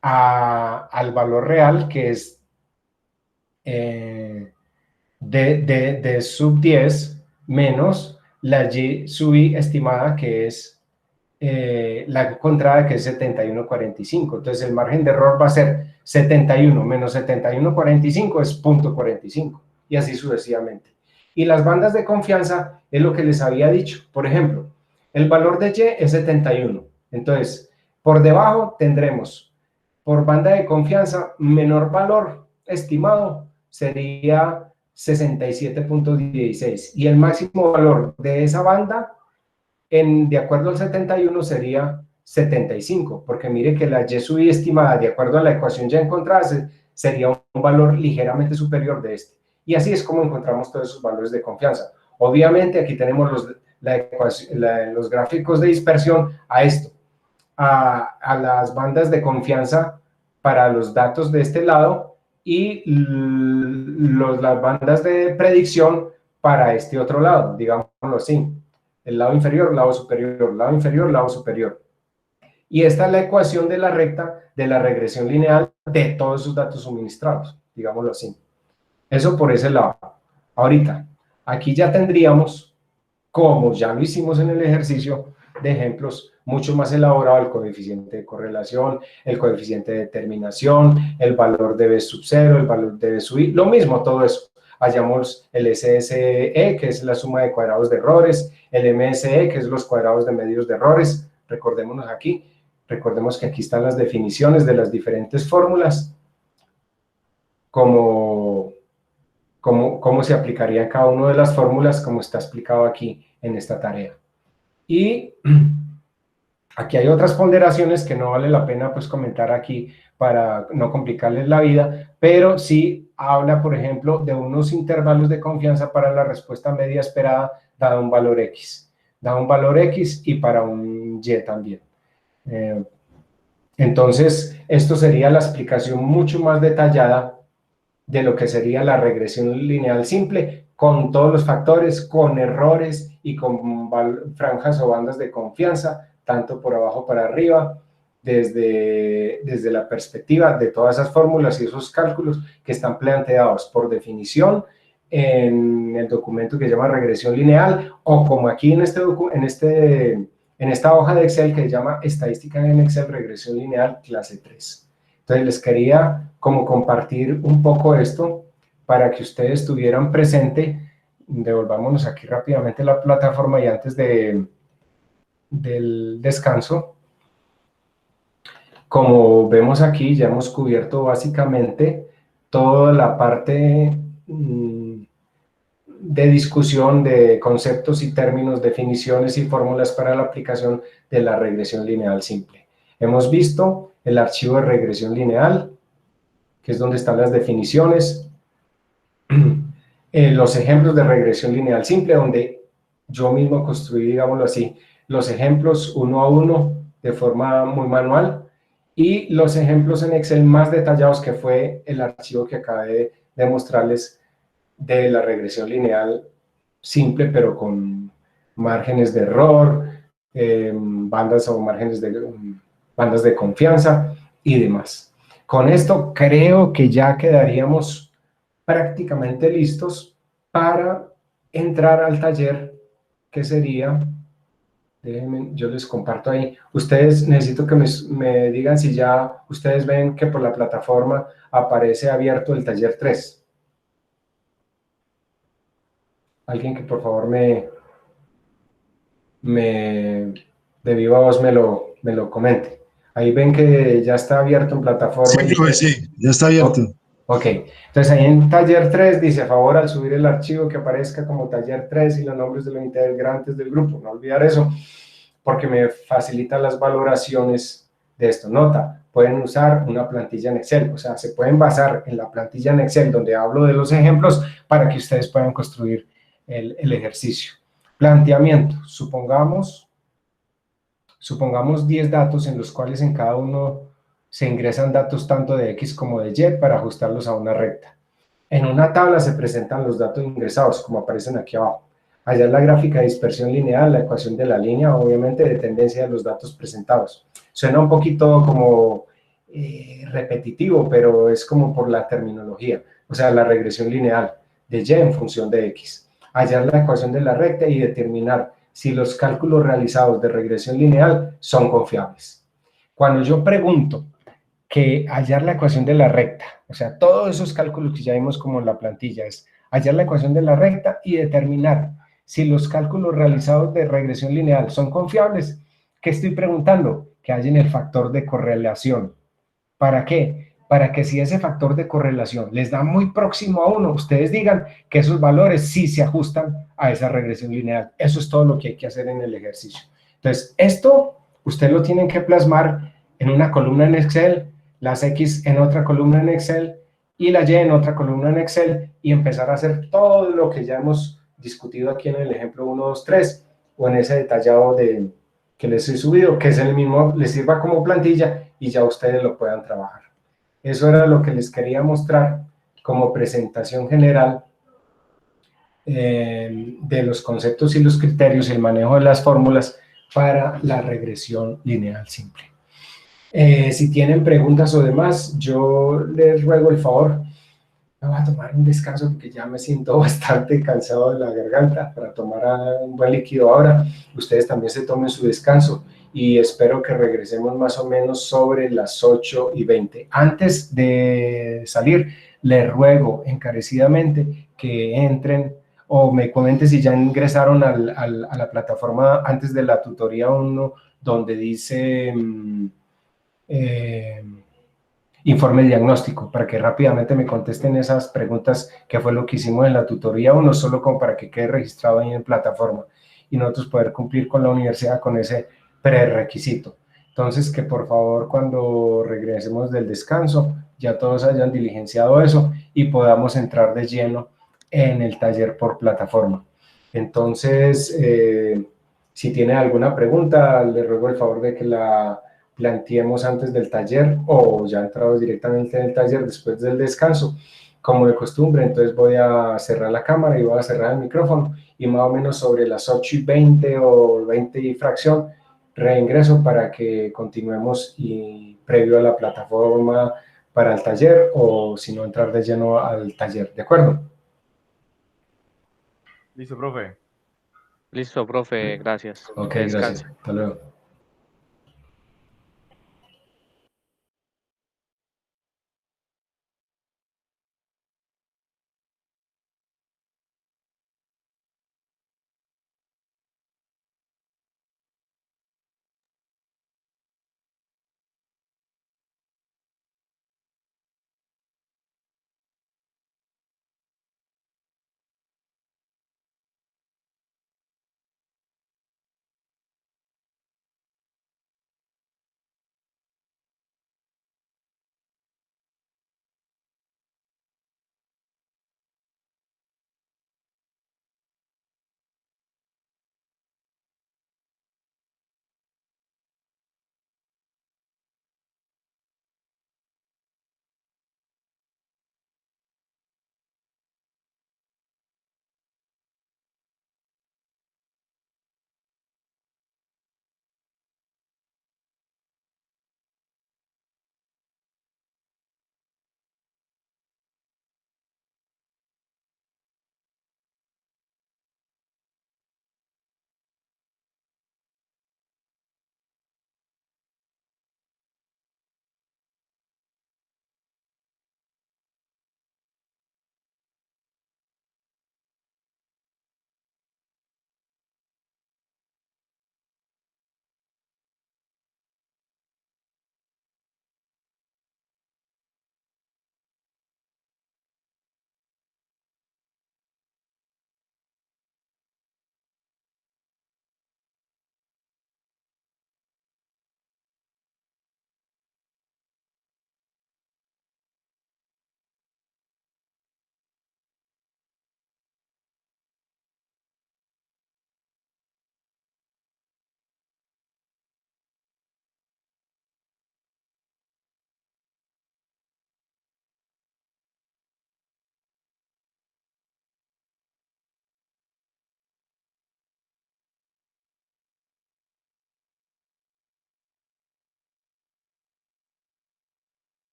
al valor real, que es de sub 10 menos la y sub i estimada, que es la encontrada, que es 71,45. Entonces el margen de error va a ser 71 menos 71,45 es 0,45, y así sucesivamente. Y las bandas de confianza es lo que les había dicho. Por ejemplo, el valor de y es 71. Entonces, por debajo tendremos, por banda de confianza, menor valor estimado sería 67,16. Y el máximo valor de esa banda, de acuerdo al 71, sería 75. Porque mire que la y sub i estimada, de acuerdo a la ecuación ya encontrada, sería un valor ligeramente superior de este. Y así es como encontramos todos esos valores de confianza. Obviamente aquí tenemos los gráficos de dispersión a esto, a las bandas de confianza para los datos de este lado y las bandas de predicción para este otro lado, digámoslo así. El lado inferior, lado superior, lado inferior, lado superior. Y esta es la ecuación de la recta de la regresión lineal de todos esos datos suministrados, digámoslo así. Eso por ese lado. Ahorita, aquí ya tendríamos, como ya lo hicimos en el ejercicio de ejemplos, mucho más elaborado el coeficiente de correlación, el coeficiente de determinación, el valor de B sub 0, el valor de B sub i, lo mismo todo eso. Hallamos el SSE, que es la suma de cuadrados de errores, el MSE, que es los cuadrados de medios de errores. Recordemos que aquí están las definiciones de las diferentes fórmulas. cómo se aplicaría cada una de las fórmulas, como está explicado aquí en esta tarea. Y aquí hay otras ponderaciones que no vale la pena pues comentar aquí para no complicarles la vida, pero sí habla, por ejemplo, de unos intervalos de confianza para la respuesta media esperada dada un valor X. Da un valor X y para un Y también. Entonces, esto sería la explicación mucho más detallada de lo que sería la regresión lineal simple, con todos los factores, con errores y con franjas o bandas de confianza, tanto por abajo para arriba, desde la perspectiva de todas esas fórmulas y esos cálculos que están planteados por definición en el documento que se llama regresión lineal, o como aquí en esta hoja de Excel que se llama estadística en Excel, regresión lineal clase 3. Entonces les quería como compartir un poco esto para que ustedes tuvieran presente. Devolvámonos aquí rápidamente a la plataforma y antes del descanso. Como vemos aquí, ya hemos cubierto básicamente toda la parte de discusión de conceptos y términos, definiciones y fórmulas para la aplicación de la regresión lineal simple. Hemos visto el archivo de regresión lineal, que es donde están las definiciones, los ejemplos de regresión lineal simple, donde yo mismo construí, digámoslo así, los ejemplos uno a uno de forma muy manual, y los ejemplos en Excel más detallados, que fue el archivo que acabé de mostrarles de la regresión lineal simple, pero con márgenes de error, bandas o márgenes de bandas de confianza y demás. Con esto creo que ya quedaríamos prácticamente listos para entrar al taller, que sería, déjenme, yo les comparto ahí. Ustedes, necesito que me digan si ya ustedes ven que por la plataforma aparece abierto el taller 3. Alguien que por favor de viva voz me lo comente. Ahí ven que ya está abierto en plataforma. Sí, pues sí, ya está abierto. Ok, entonces ahí en taller 3 dice: a favor, al subir el archivo que aparezca como taller 3 y los nombres de los integrantes del grupo. No olvidar eso, porque me facilita las valoraciones de esto. Nota, pueden usar una plantilla en Excel, o sea, se pueden basar en la plantilla en Excel donde hablo de los ejemplos para que ustedes puedan construir el ejercicio. Planteamiento: supongamos 10 datos en los cuales en cada uno se ingresan datos tanto de X como de Y para ajustarlos a una recta. En una tabla se presentan los datos ingresados, como aparecen aquí abajo. Allá es la gráfica de dispersión lineal, la ecuación de la línea, obviamente de tendencia de los datos presentados. Suena un poquito como repetitivo, pero es como por la terminología. O sea, la regresión lineal de Y en función de X. Hallar la ecuación de la recta y determinar si los cálculos realizados de regresión lineal son confiables. Cuando yo pregunto que hallar la ecuación de la recta, o sea, todos esos cálculos que ya vimos como en la plantilla, es hallar la ecuación de la recta y determinar si los cálculos realizados de regresión lineal son confiables. ¿Qué estoy preguntando? Que hallen el factor de correlación. ¿Para qué? Para que si ese factor de correlación les da muy próximo a 1, ustedes digan que esos valores sí se ajustan a esa regresión lineal. Eso es todo lo que hay que hacer en el ejercicio. Entonces, esto ustedes lo tienen que plasmar en una columna en Excel, las X en otra columna en Excel y la Y en otra columna en Excel, y empezar a hacer todo lo que ya hemos discutido aquí en el ejemplo 1, 2, 3, o en ese detallado que les he subido, que es el mismo, les sirva como plantilla y ya ustedes lo puedan trabajar. Eso era lo que les quería mostrar como presentación general de los conceptos y los criterios y el manejo de las fórmulas para la regresión lineal simple. Si tienen preguntas o demás, yo les ruego el favor, me voy a tomar un descanso porque ya me siento bastante cansado de la garganta, para tomar un buen líquido ahora. Ustedes también se tomen su descanso y espero que regresemos más o menos sobre las 8:20. Antes de salir, les ruego encarecidamente que entren o me comenten si ya ingresaron a la plataforma antes de la tutoría 1, donde dice informe diagnóstico, para que rápidamente me contesten esas preguntas, que fue lo que hicimos en la tutoría 1, solo como para que quede registrado ahí en plataforma y nosotros poder cumplir con la universidad con ese prerequisito. Entonces, que por favor, cuando regresemos del descanso, ya todos hayan diligenciado eso y podamos entrar de lleno en el taller por plataforma. Entonces, si tiene alguna pregunta, le ruego el favor de que la planteemos antes del taller o ya entrados directamente en el taller después del descanso, como de costumbre. Entonces voy a cerrar la cámara y voy a cerrar el micrófono y más o menos sobre las 8:20 o 20 y fracción reingreso para que continuemos y previo a la plataforma para el taller o si no entrar de lleno al taller, ¿de acuerdo? Listo, profe. Listo, profe, gracias. Ok, Que gracias. descanse. Hasta luego.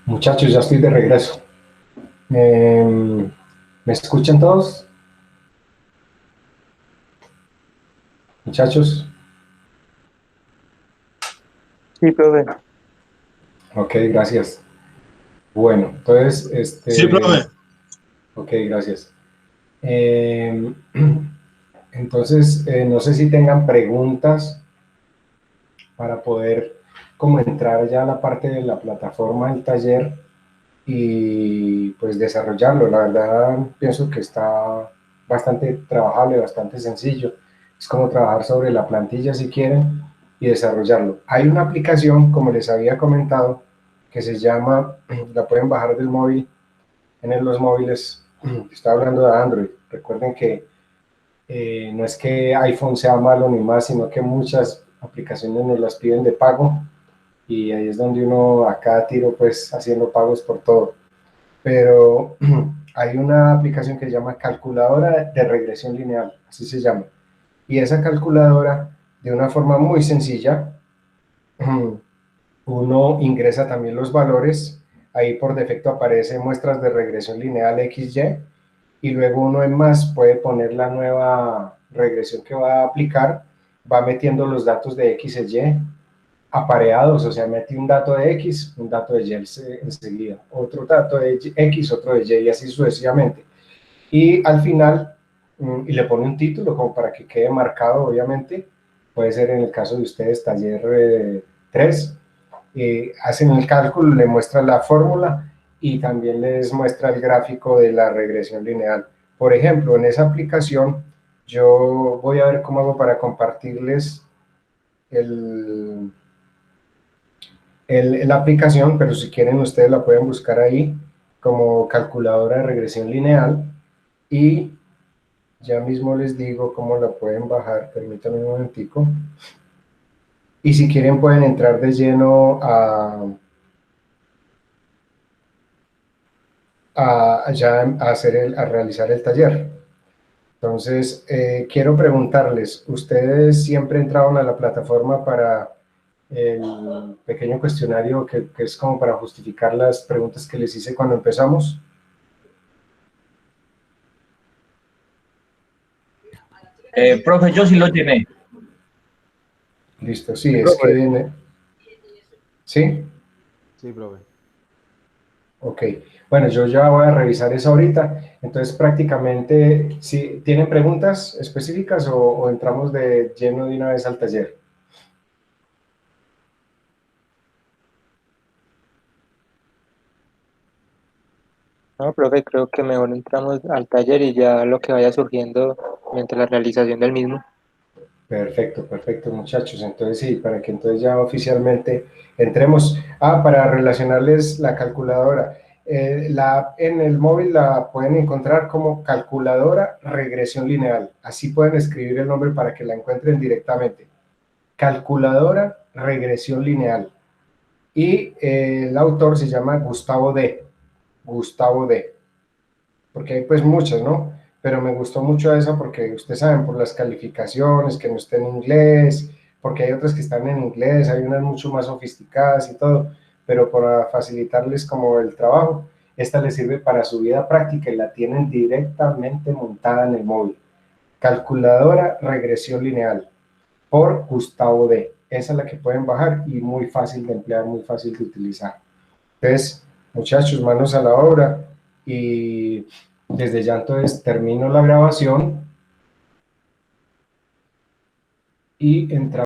Muchachos, ya estoy de regreso. ¿Me escuchan todos? Muchachos. Sí, profe. Ok, gracias. Bueno, entonces, Sí, profe. Ok, gracias. Entonces, no sé si tengan preguntas para poder como entrar ya a la parte de la plataforma del taller y pues desarrollarlo. La verdad, pienso que está bastante trabajable, bastante sencillo. Es como trabajar sobre la plantilla si quieren y desarrollarlo. Hay una aplicación, como les había comentado, que se llama, la pueden bajar del móvil, en los móviles, estoy hablando de Android. Recuerden que no es que iPhone sea malo ni más, sino que muchas aplicaciones nos las piden de pago y ahí es donde uno a cada tiro pues haciendo pagos por todo. Pero hay una aplicación que se llama calculadora de regresión lineal, así se llama. Y esa calculadora, de una forma muy sencilla, uno ingresa también los valores, ahí por defecto aparece muestras de regresión lineal XY, y luego uno en más puede poner la nueva regresión que va a aplicar, va metiendo los datos de X y Y apareados, o sea, mete un dato de X, un dato de Y enseguida, otro dato de X, otro de Y, y así sucesivamente. Y al final, y le pone un título como para que quede marcado, obviamente, puede ser en el caso de ustedes, taller 3, hacen el cálculo, le muestra la fórmula y también les muestra el gráfico de la regresión lineal. Por ejemplo, en esa aplicación, yo voy a ver cómo hago para compartirles la aplicación, pero si quieren ustedes la pueden buscar ahí como calculadora de regresión lineal y ya mismo les digo cómo la pueden bajar, permítanme un momentico. Y si quieren pueden entrar de lleno a realizar el taller. Entonces, quiero preguntarles, ¿ustedes siempre entraron a la plataforma para el pequeño cuestionario que es como para justificar las preguntas que les hice cuando empezamos? Profe, yo sí lo llené. Listo, sí, es que... ¿Sí? Sí, profe. Ok, bueno, yo ya voy a revisar eso ahorita. Entonces, prácticamente, ¿sí, tienen preguntas específicas o entramos de lleno de una vez al taller? No, profe, creo que mejor entramos al taller y ya lo que vaya surgiendo mientras la realización del mismo. Perfecto, perfecto, muchachos. Entonces, sí, para que entonces ya oficialmente entremos. Para relacionarles la calculadora. En el móvil la pueden encontrar como calculadora regresión lineal. Así pueden escribir el nombre para que la encuentren directamente. Calculadora regresión lineal. Y el autor se llama Gustavo D. Gustavo D. Porque hay pues muchas, ¿no? Pero me gustó mucho esa porque ustedes saben, por las calificaciones, que no está en inglés, porque hay otras que están en inglés, hay unas mucho más sofisticadas y todo, pero para facilitarles como el trabajo, esta les sirve para su vida práctica y la tienen directamente montada en el móvil. Calculadora regresión lineal por Gustavo D. Esa es la que pueden bajar y muy fácil de emplear, muy fácil de utilizar. Entonces, muchachos, manos a la obra y desde ya entonces termino la grabación y entramos.